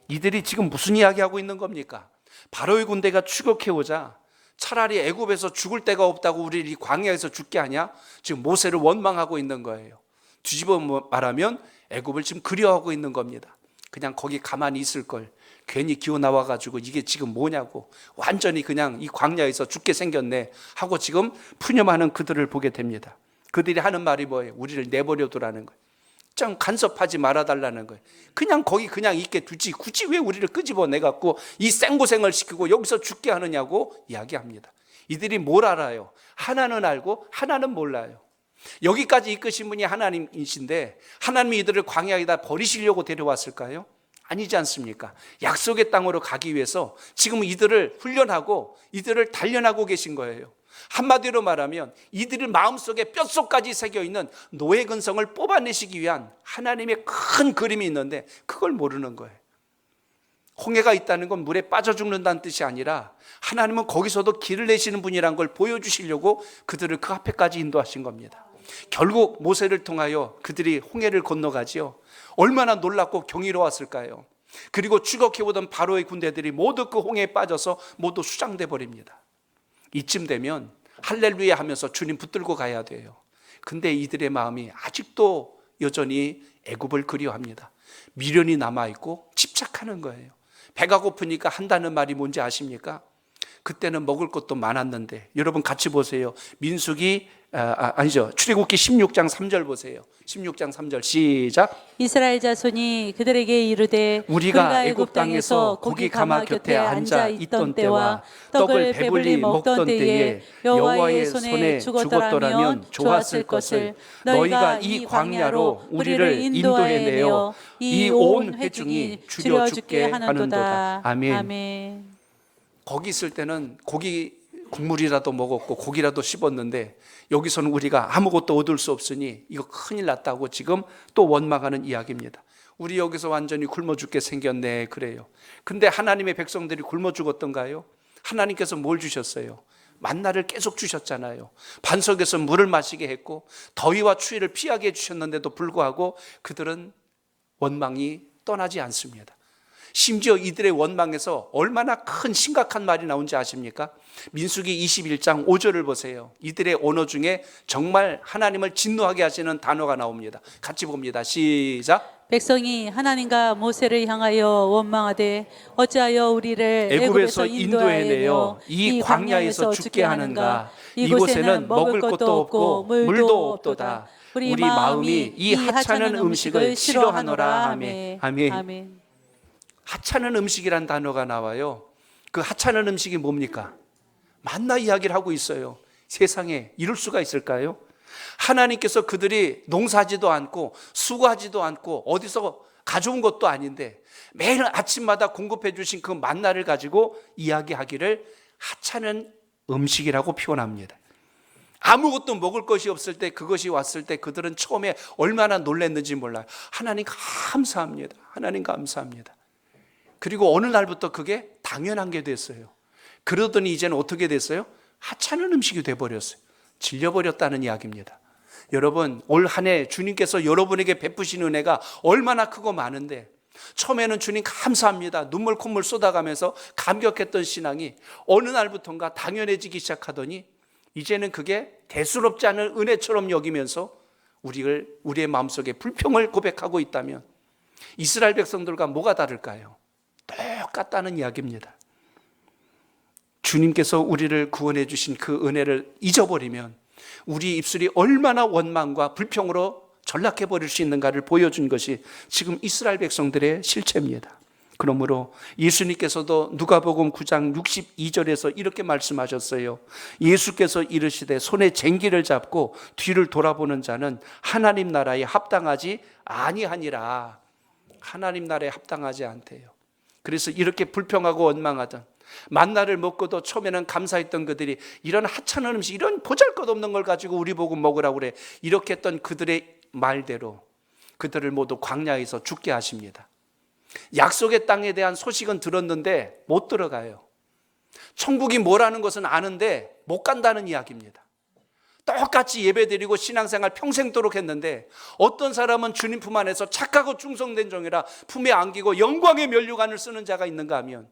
이들이 지금 무슨 이야기하고 있는 겁니까? 바로의 군대가 추격해오자 차라리 애굽에서 죽을 데가 없다고 우리를 이 광야에서 죽게 하냐? 지금 모세를 원망하고 있는 거예요. 뒤집어 말하면 애굽을 지금 그리워하고 있는 겁니다. 그냥 거기 가만히 있을 걸, 괜히 기어 나와가지고 이게 지금 뭐냐고, 완전히 그냥 이 광야에서 죽게 생겼네 하고 지금 푸념하는 그들을 보게 됩니다. 그들이 하는 말이 뭐예요? 우리를 내버려 두라는 거예요. 좀 간섭하지 말아달라는 거예요. 그냥 거기 그냥 있게 두지 굳이 왜 우리를 끄집어내갖고 이 생고생을 시키고 여기서 죽게 하느냐고 이야기합니다. 이들이 뭘 알아요? 하나는 알고 하나는 몰라요. 여기까지 이끄신 분이 하나님이신데 하나님이 이들을 광야에다 버리시려고 데려왔을까요? 아니지 않습니까? 약속의 땅으로 가기 위해서 지금 이들을 훈련하고 이들을 단련하고 계신 거예요. 한마디로 말하면 이들의 마음속에 뼛속까지 새겨있는 노예 근성을 뽑아내시기 위한 하나님의 큰 그림이 있는데 그걸 모르는 거예요. 홍해가 있다는 건 물에 빠져 죽는다는 뜻이 아니라 하나님은 거기서도 길을 내시는 분이란 걸 보여주시려고 그들을 그 앞에까지 인도하신 겁니다. 결국 모세를 통하여 그들이 홍해를 건너가지요. 얼마나 놀랍고 경이로웠을까요? 그리고 추격해오던 바로의 군대들이 모두 그 홍해에 빠져서 모두 수장돼 버립니다. 이쯤 되면 할렐루야 하면서 주님 붙들고 가야 돼요. 근데 이들의 마음이 아직도 여전히 애굽을 그리워합니다. 미련이 남아있고 집착하는 거예요. 배가 고프니까 한다는 말이 뭔지 아십니까? 그때는 먹을 것도 많았는데 여러분 같이 보세요. 민수기 출애굽기 16장 3절 보세요. 16장 3절 시작. 이스라엘 자손이 그들에게 이르되 우리가 애굽 땅에서 고기 가마 곁에 앉아 있던 때와 떡을 배불리 먹던 때에 여호와의 손에 죽었더라면 좋았을 것을 너희가 이 광야로 우리를 인도해내어 이 온 회중이 줄여 죽게 하는도다. 아멘. 아멘. 거기 있을 때는 고기 국물이라도 먹었고 고기라도 씹었는데 여기서는 우리가 아무것도 얻을 수 없으니 이거 큰일 났다고 지금 또 원망하는 이야기입니다. 우리 여기서 완전히 굶어 죽게 생겼네, 그래요. 근데 하나님의 백성들이 굶어 죽었던가요? 하나님께서 뭘 주셨어요? 만나를 계속 주셨잖아요. 반석에서 물을 마시게 했고 더위와 추위를 피하게 해주셨는데도 불구하고 그들은 원망이 떠나지 않습니다. 심지어 이들의 원망에서 얼마나 큰 심각한 말이 나온지 아십니까? 민수기 21장 5절을 보세요. 이들의 언어 중에 정말 하나님을 진노하게 하시는 단어가 나옵니다. 같이 봅니다. 시작. 백성이 하나님과 모세를 향하여 원망하되 어찌하여 우리를 애굽에서 애굽에서 인도해내어 이 광야에서 죽게 하는가? 이곳에는 먹을 것도 없고 물도 없도다. 우리 마음이 이 하찮은 음식을 싫어하노라 하매. 아멘. 하찮은 음식이란 단어가 나와요. 그 하찮은 음식이 뭡니까? 만나 이야기를 하고 있어요. 세상에 이럴 수가 있을까요? 하나님께서 그들이 농사하지도 않고 수고하지도 않고 어디서 가져온 것도 아닌데 매일 아침마다 공급해 주신 그 만나를 가지고 이야기하기를 하찮은 음식이라고 표현합니다. 아무것도 먹을 것이 없을 때 그것이 왔을 때 그들은 처음에 얼마나 놀랐는지 몰라요. 하나님 감사합니다. 하나님 감사합니다. 그리고 어느 날부터 그게 당연한 게 됐어요. 그러더니 이제는 어떻게 됐어요? 하찮은 음식이 돼버렸어요. 질려버렸다는 이야기입니다. 여러분, 올 한 해 주님께서 여러분에게 베푸신 은혜가 얼마나 크고 많은데 처음에는 주님 감사합니다. 눈물 콧물 쏟아가면서 감격했던 신앙이 어느 날부터인가 당연해지기 시작하더니 이제는 그게 대수롭지 않은 은혜처럼 여기면서 우리의 마음속에 불평을 고백하고 있다면 이스라엘 백성들과 뭐가 다를까요? 똑같다는 이야기입니다. 주님께서 우리를 구원해 주신 그 은혜를 잊어버리면 우리 입술이 얼마나 원망과 불평으로 전락해 버릴 수 있는가를 보여준 것이 지금 이스라엘 백성들의 실체입니다. 그러므로 예수님께서도 누가복음 9장 62절에서 이렇게 말씀하셨어요. 예수께서 이르시되 손에 쟁기를 잡고 뒤를 돌아보는 자는 하나님 나라에 합당하지 아니하니라. 하나님 나라에 합당하지 않대요. 그래서 이렇게 불평하고 원망하던 만나를 먹고도 처음에는 감사했던 그들이 이런 하찮은 음식, 이런 보잘것없는 걸 가지고 우리 보고 먹으라고 그래, 이렇게 했던 그들의 말대로 그들을 모두 광야에서 죽게 하십니다. 약속의 땅에 대한 소식은 들었는데 못 들어가요. 천국이 뭐라는 것은 아는데 못 간다는 이야기입니다. 똑같이 예배드리고 신앙생활 평생도록 했는데 어떤 사람은 주님 품 안에서 착하고 충성된 종이라 품에 안기고 영광의 면류관을 쓰는 자가 있는가 하면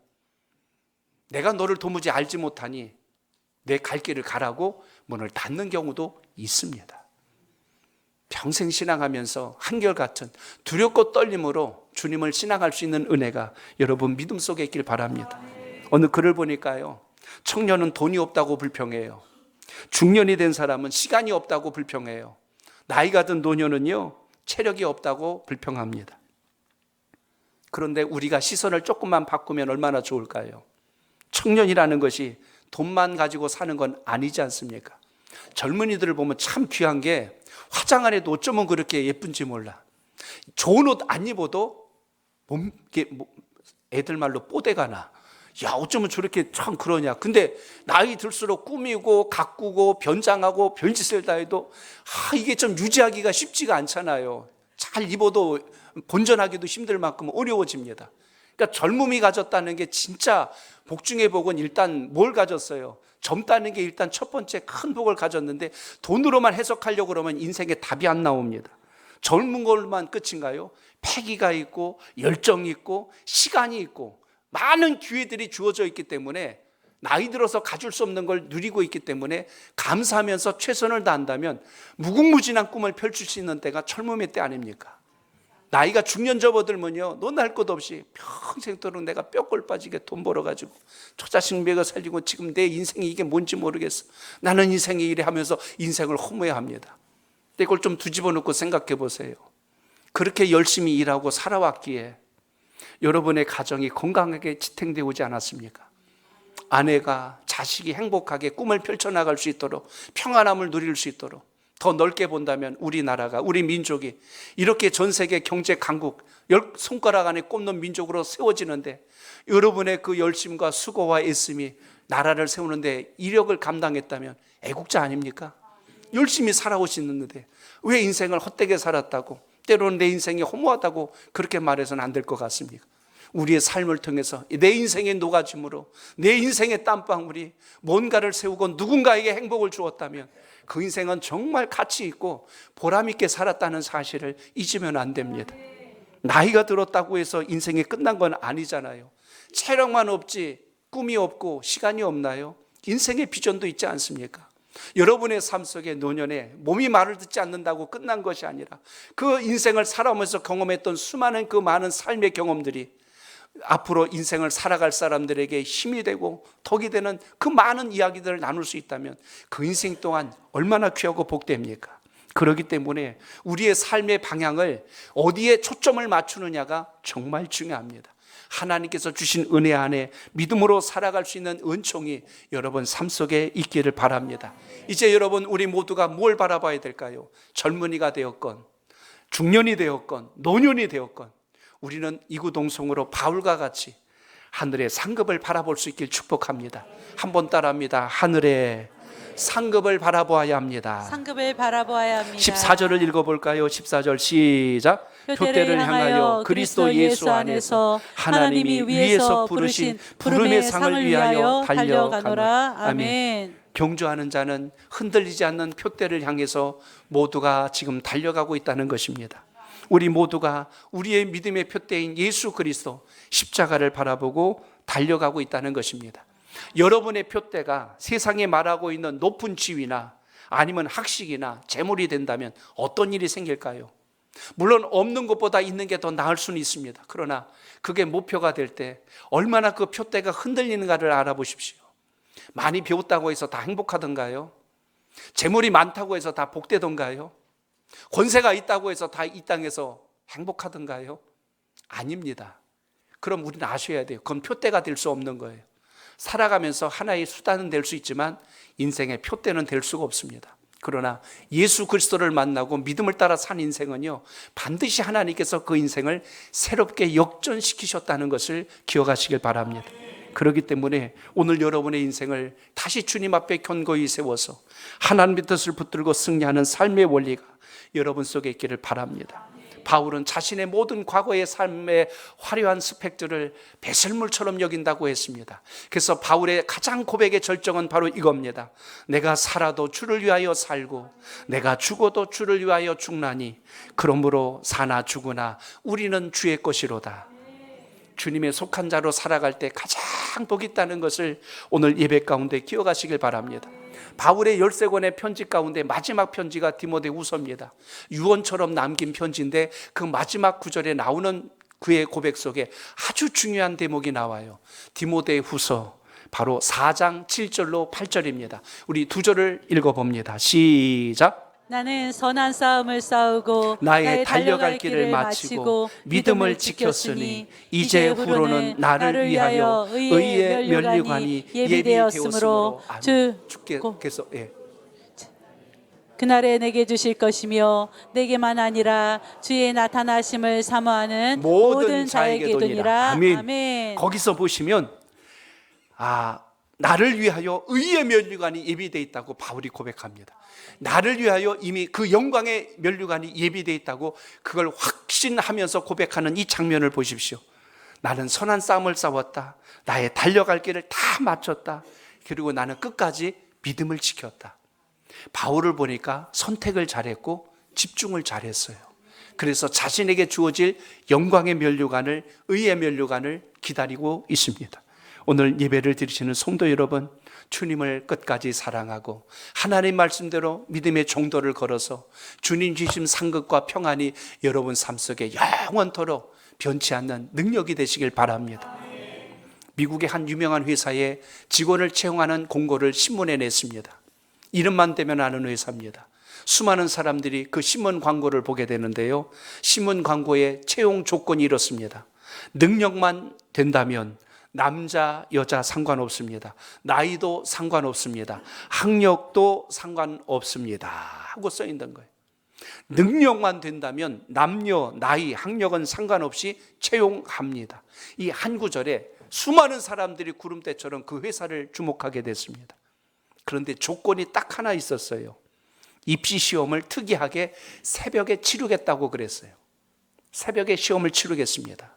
내가 너를 도무지 알지 못하니 내 갈 길을 가라고 문을 닫는 경우도 있습니다. 평생 신앙하면서 한결같은 두렵고 떨림으로 주님을 신앙할 수 있는 은혜가 여러분 믿음 속에 있길 바랍니다. 어느 글을 보니까요, 청년은 돈이 없다고 불평해요. 중년이 된 사람은 시간이 없다고 불평해요. 나이가 든 노년은요, 체력이 없다고 불평합니다. 그런데 우리가 시선을 조금만 바꾸면 얼마나 좋을까요? 청년이라는 것이 돈만 가지고 사는 건 아니지 않습니까? 젊은이들을 보면 참 귀한 게 화장 안 해도 어쩌면 그렇게 예쁜지 몰라. 좋은 옷 안 입어도 애들 말로 뽀대가 나. 야, 어쩌면 저렇게 참 그러냐. 근데 나이 들수록 꾸미고 가꾸고 변장하고 별짓을 다 해도 이게 좀 유지하기가 쉽지가 않잖아요. 잘 입어도 본전하기도 힘들 만큼 어려워집니다. 그러니까 젊음이 가졌다는 게 진짜 복 중의 복은 일단 뭘 가졌어요? 젊다는 게 일단 첫 번째 큰 복을 가졌는데 돈으로만 해석하려고 그러면 인생에 답이 안 나옵니다. 젊은 걸로만 끝인가요? 패기가 있고 열정이 있고 시간이 있고 많은 기회들이 주어져 있기 때문에 나이 들어서 가질 수 없는 걸 누리고 있기 때문에 감사하면서 최선을 다한다면 무궁무진한 꿈을 펼칠 수 있는 때가 젊음의 때 아닙니까? 나이가 중년 접어들면요, 논할 것 없이 평생도록 내가 뼈골 빠지게 돈 벌어가지고 처자식 먹여 살리고 지금 내 인생이 이게 뭔지 모르겠어. 나는 인생이 이래 하면서 인생을 허무해합니다. 이걸 좀 뒤집어 놓고 생각해 보세요. 그렇게 열심히 일하고 살아왔기에 여러분의 가정이 건강하게 지탱되어 오지 않았습니까? 아내가 자식이 행복하게 꿈을 펼쳐나갈 수 있도록 평안함을 누릴 수 있도록 더 넓게 본다면 우리나라가 우리 민족이 이렇게 전 세계 경제 강국 10손가락 안에 꼽는 민족으로 세워지는데 여러분의 그 열심과 수고와 애씀이 나라를 세우는데 이력을 감당했다면 애국자 아닙니까? 열심히 살아오시는데 왜 인생을 헛되게 살았다고 때로는 내 인생이 허무하다고 그렇게 말해서는 안 될 것 같습니다. 우리의 삶을 통해서 내 인생의 녹아짐으로 내 인생의 땀방울이 뭔가를 세우고 누군가에게 행복을 주었다면 그 인생은 정말 가치 있고 보람 있게 살았다는 사실을 잊으면 안 됩니다. 나이가 들었다고 해서 인생이 끝난 건 아니잖아요. 체력만 없지 꿈이 없고 시간이 없나요? 인생의 비전도 있지 않습니까? 여러분의 삶 속에 노년에 몸이 말을 듣지 않는다고 끝난 것이 아니라 그 인생을 살아오면서 경험했던 수많은 그 많은 삶의 경험들이 앞으로 인생을 살아갈 사람들에게 힘이 되고 덕이 되는 그 많은 이야기들을 나눌 수 있다면 그 인생 동안 얼마나 귀하고 복됩니까? 그렇기 때문에 우리의 삶의 방향을 어디에 초점을 맞추느냐가 정말 중요합니다. 하나님께서 주신 은혜 안에 믿음으로 살아갈 수 있는 은총이 여러분 삶 속에 있기를 바랍니다. 이제 여러분 우리 모두가 뭘 바라봐야 될까요? 젊은이가 되었건 중년이 되었건 노년이 되었건 우리는 이구동성으로 바울과 같이 하늘의 상급을 바라볼 수 있길 축복합니다. 한번 따라합니다. 하늘의 상급을 바라보아야 합니다. 상급을 바라보아야 합니다. 14절을 읽어볼까요? 14절 시작. 표대를 향하여 그리스도 예수 안에서 하나님이 위에서 부르신 부름의 상을 위하여 달려가노라. 아멘. 경주하는 자는 흔들리지 않는 표대를 향해서 모두가 지금 달려가고 있다는 것입니다. 우리 모두가 우리의 믿음의 표대인 예수 그리스도 십자가를 바라보고 달려가고 있다는 것입니다. 여러분의 표대가 세상에 말하고 있는 높은 지위나 아니면 학식이나 재물이 된다면 어떤 일이 생길까요? 물론 없는 것보다 있는 게 더 나을 수는 있습니다. 그러나 그게 목표가 될 때 얼마나 그 표대가 흔들리는가를 알아보십시오. 많이 배웠다고 해서 다 행복하던가요? 재물이 많다고 해서 다 복되던가요? 권세가 있다고 해서 다 이 땅에서 행복하던가요? 아닙니다. 그럼 우리는 아셔야 돼요. 그건 표대가 될 수 없는 거예요. 살아가면서 하나의 수단은 될 수 있지만 인생의 표대는 될 수가 없습니다. 그러나 예수 그리스도를 만나고 믿음을 따라 산 인생은요, 반드시 하나님께서 그 인생을 새롭게 역전시키셨다는 것을 기억하시길 바랍니다. 그렇기 때문에 오늘 여러분의 인생을 다시 주님 앞에 견고히 세워서 하나님의 뜻을 붙들고 승리하는 삶의 원리가 여러분 속에 있기를 바랍니다. 바울은 자신의 모든 과거의 삶의 화려한 스펙들을 배설물처럼 여긴다고 했습니다. 그래서 바울의 가장 고백의 절정은 바로 이겁니다. 내가 살아도 주를 위하여 살고 내가 죽어도 주를 위하여 죽나니 그러므로 사나 죽으나 우리는 주의 것이로다. 주님의 속한 자로 살아갈 때 가장 복 있다는 것을 오늘 예배 가운데 기억하시길 바랍니다. 바울의 13권의 편지 가운데 마지막 편지가 디모데후서입니다. 유언처럼 남긴 편지인데 그 마지막 구절에 나오는 그의 고백 속에 아주 중요한 대목이 나와요. 디모데후서 바로 4장 7절로 8절입니다. 우리 두 절을 읽어봅니다. 시작. 나는 선한 싸움을 싸우고 나의 달려갈 길을 마치고 믿음을 지켰으니 이제 후로는 나를 위하여 의의 면류관이 예비되었으므로 주께서 그날에 내게 주실 것이며 내게만 아니라 주의 나타나심을 사모하는 모든 자에게 도니라. 아멘. 아멘. 거기서 보시면 나를 위하여 의의 면류관이 예비되어 있다고 바울이 고백합니다. 나를 위하여 이미 그 영광의 면류관이 예비되어 있다고 그걸 확신하면서 고백하는 이 장면을 보십시오. 나는 선한 싸움을 싸웠다. 나의 달려갈 길을 다 마쳤다. 그리고 나는 끝까지 믿음을 지켰다. 바울을 보니까 선택을 잘했고 집중을 잘했어요. 그래서 자신에게 주어질 영광의 면류관을, 의의 면류관을 기다리고 있습니다. 오늘 예배를 드리시는 성도 여러분, 주님을 끝까지 사랑하고 하나님 말씀대로 믿음의 종도를 걸어서 주님 주신 상급과 평안이 여러분 삶 속에 영원토록 변치 않는 능력이 되시길 바랍니다. 미국의 한 유명한 회사에 직원을 채용하는 공고를 신문에 냈습니다. 이름만 대면 아는 회사입니다. 수많은 사람들이 그 신문 광고를 보게 되는데요, 신문 광고의 채용 조건이 이렇습니다. 능력만 된다면 남자, 여자 상관없습니다. 나이도 상관없습니다. 학력도 상관없습니다. 하고 써 있는 거예요. 능력만 된다면 남녀, 나이, 학력은 상관없이 채용합니다. 이 한 구절에 수많은 사람들이 구름대처럼 그 회사를 주목하게 됐습니다. 그런데 조건이 딱 하나 있었어요. 입시 시험을 특이하게 새벽에 치르겠다고 그랬어요. 새벽에 시험을 치르겠습니다.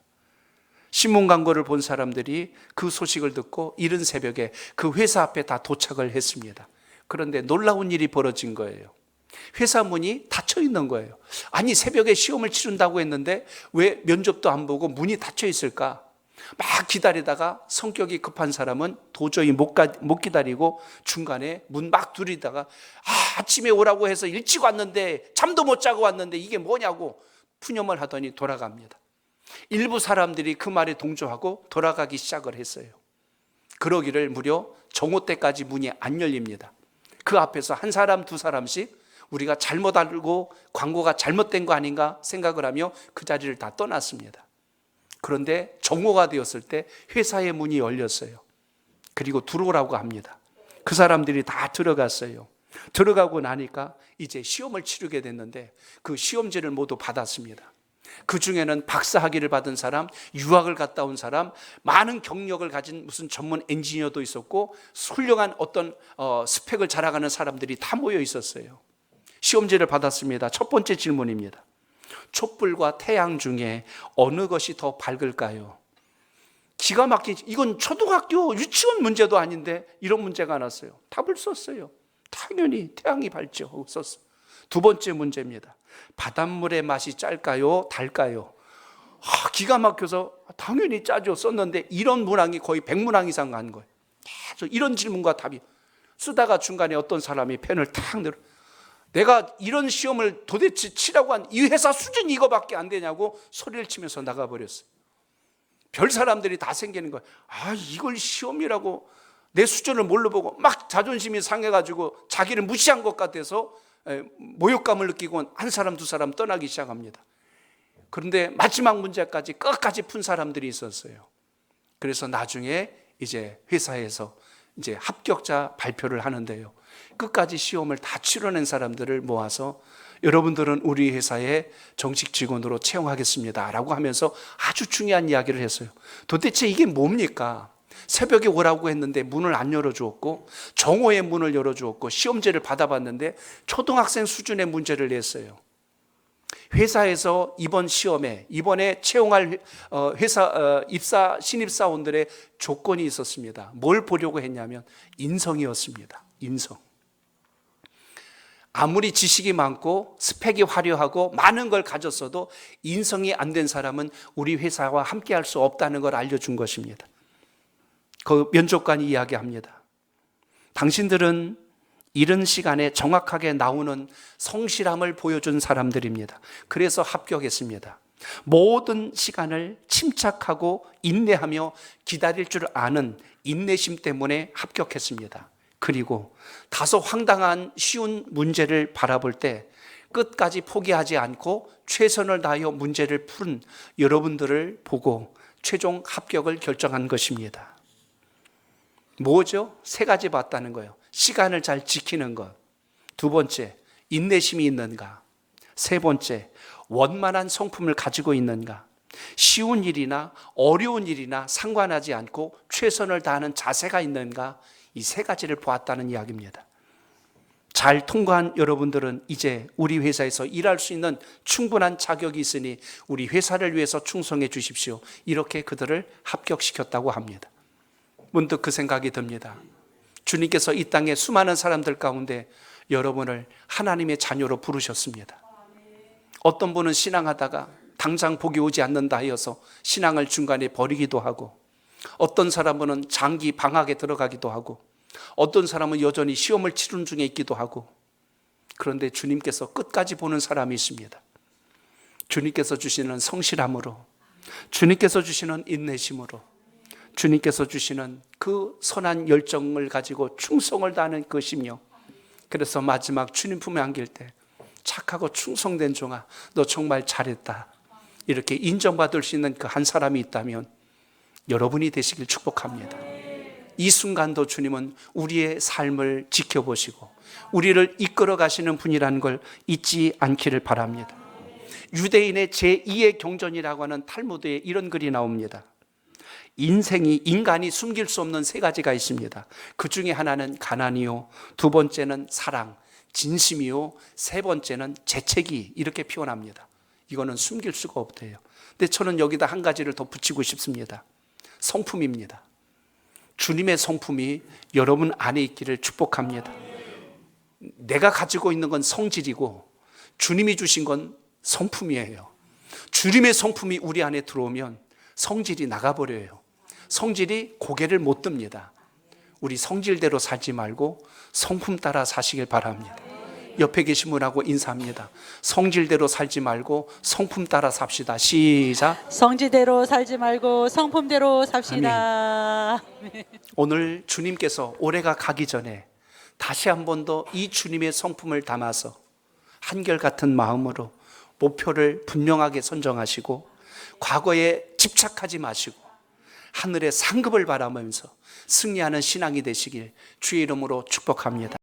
신문 광고를 본 사람들이 그 소식을 듣고 이른 새벽에 그 회사 앞에 다 도착을 했습니다. 그런데 놀라운 일이 벌어진 거예요. 회사 문이 닫혀 있는 거예요. 아니, 새벽에 시험을 치른다고 했는데 왜 면접도 안 보고 문이 닫혀 있을까? 막 기다리다가 성격이 급한 사람은 도저히 못 기다리고 중간에 문 막 두드리다가 아침에 오라고 해서 일찍 왔는데 잠도 못 자고 왔는데 이게 뭐냐고 푸념을 하더니 돌아갑니다. 일부 사람들이 그 말에 동조하고 돌아가기 시작을 했어요. 그러기를 무려 정오 때까지 문이 안 열립니다. 그 앞에서 한 사람 두 사람씩 우리가 잘못 알고 광고가 잘못된 거 아닌가 생각을 하며 그 자리를 다 떠났습니다. 그런데 정오가 되었을 때 회사의 문이 열렸어요. 그리고 들어오라고 합니다. 그 사람들이 다 들어갔어요. 들어가고 나니까 이제 시험을 치르게 됐는데 그 시험지를 모두 받았습니다. 그 중에는 박사학위를 받은 사람, 유학을 갔다 온 사람, 많은 경력을 가진 무슨 전문 엔지니어도 있었고 훌륭한 어떤 스펙을 자랑하는 사람들이 다 모여 있었어요. 시험지를 받았습니다. 첫 번째 질문입니다. 촛불과 태양 중에 어느 것이 더 밝을까요? 기가 막히지. 이건 초등학교 유치원 문제도 아닌데 이런 문제가 나왔어요. 답을 썼어요. 당연히 태양이 밝죠 하고 썼어요. 두 번째 문제입니다. 바닷물의 맛이 짤까요? 달까요? 기가 막혀서 당연히 짜죠 썼는데 이런 문항이 거의 100문항 이상 간 거예요. 이런 질문과 답이. 쓰다가 중간에 어떤 사람이 펜을 탁 내려, 내가 이런 시험을 도대체 치라고 한 이 회사 수준이 이거밖에 안 되냐고 소리를 치면서 나가버렸어요. 별 사람들이 다 생기는 거예요. 이걸 시험이라고 내 수준을 뭘로 보고 막 자존심이 상해가지고 자기를 무시한 것 같아서 모욕감을 느끼고 한 사람 두 사람 떠나기 시작합니다. 그런데 마지막 문제까지 끝까지 푼 사람들이 있었어요. 그래서 나중에 이제 회사에서 이제 합격자 발표를 하는데요. 끝까지 시험을 다 치러낸 사람들을 모아서 여러분들은 우리 회사의 정식 직원으로 채용하겠습니다 라고 하면서 아주 중요한 이야기를 했어요. 도대체 이게 뭡니까? 새벽에 오라고 했는데 문을 안 열어주었고 정오에 문을 열어주었고 시험지를 받아봤는데 초등학생 수준의 문제를 냈어요. 회사에서 이번 시험에 이번에 채용할 회사 신입사원들의 조건이 있었습니다. 뭘 보려고 했냐면 인성이었습니다. 인성. 아무리 지식이 많고 스펙이 화려하고 많은 걸 가졌어도 인성이 안 된 사람은 우리 회사와 함께할 수 없다는 걸 알려준 것입니다. 그 면접관이 이야기합니다. 당신들은 이른 시간에 정확하게 나오는 성실함을 보여준 사람들입니다. 그래서 합격했습니다. 모든 시간을 침착하고 인내하며 기다릴 줄 아는 인내심 때문에 합격했습니다. 그리고 다소 황당한 쉬운 문제를 바라볼 때 끝까지 포기하지 않고 최선을 다하여 문제를 푼 여러분들을 보고 최종 합격을 결정한 것입니다. 뭐죠? 세 가지 봤다는 거예요. 시간을 잘 지키는 것. 두 번째, 인내심이 있는가. 세 번째, 원만한 성품을 가지고 있는가. 쉬운 일이나 어려운 일이나 상관하지 않고 최선을 다하는 자세가 있는가. 이 세 가지를 보았다는 이야기입니다. 잘 통과한 여러분들은 이제 우리 회사에서 일할 수 있는 충분한 자격이 있으니 우리 회사를 위해서 충성해 주십시오. 이렇게 그들을 합격시켰다고 합니다. 문득 그 생각이 듭니다. 주님께서 이 땅의 수많은 사람들 가운데 여러분을 하나님의 자녀로 부르셨습니다. 어떤 분은 신앙하다가 당장 복이 오지 않는다 하여서 신앙을 중간에 버리기도 하고, 어떤 사람은 장기 방학에 들어가기도 하고, 어떤 사람은 여전히 시험을 치른 중에 있기도 하고, 그런데 주님께서 끝까지 보는 사람이 있습니다. 주님께서 주시는 성실함으로, 주님께서 주시는 인내심으로, 주님께서 주시는 그 선한 열정을 가지고 충성을 다하는 것이며, 그래서 마지막 주님 품에 안길 때 착하고 충성된 종아, 너 정말 잘했다, 이렇게 인정받을 수 있는 그 한 사람이 있다면 여러분이 되시길 축복합니다. 이 순간도 주님은 우리의 삶을 지켜보시고 우리를 이끌어 가시는 분이라는 걸 잊지 않기를 바랍니다. 유대인의 제2의 경전이라고 하는 탈무드에 이런 글이 나옵니다. 인간이 숨길 수 없는 세 가지가 있습니다. 그 중에 하나는 가난이요, 두 번째는 사랑, 진심이요, 세 번째는 재채기, 이렇게 표현합니다. 이거는 숨길 수가 없대요. 근데 저는 여기다 한 가지를 더 붙이고 싶습니다. 성품입니다. 주님의 성품이 여러분 안에 있기를 축복합니다. 내가 가지고 있는 건 성질이고 주님이 주신 건 성품이에요. 주님의 성품이 우리 안에 들어오면 성질이 나가버려요. 성질이 고개를 못 듭니다. 우리 성질대로 살지 말고 성품 따라 사시길 바랍니다. 옆에 계신 분하고 인사합니다. 성질대로 살지 말고 성품 따라 삽시다. 시작. 성질대로 살지 말고 성품대로 삽시다. 오늘 주님께서 올해가 가기 전에 다시 한 번 더 이 주님의 성품을 담아서 한결같은 마음으로 목표를 분명하게 선정하시고 과거에 집착하지 마시고 하늘의 상급을 바라보면서 승리하는 신앙이 되시길 주의 이름으로 축복합니다.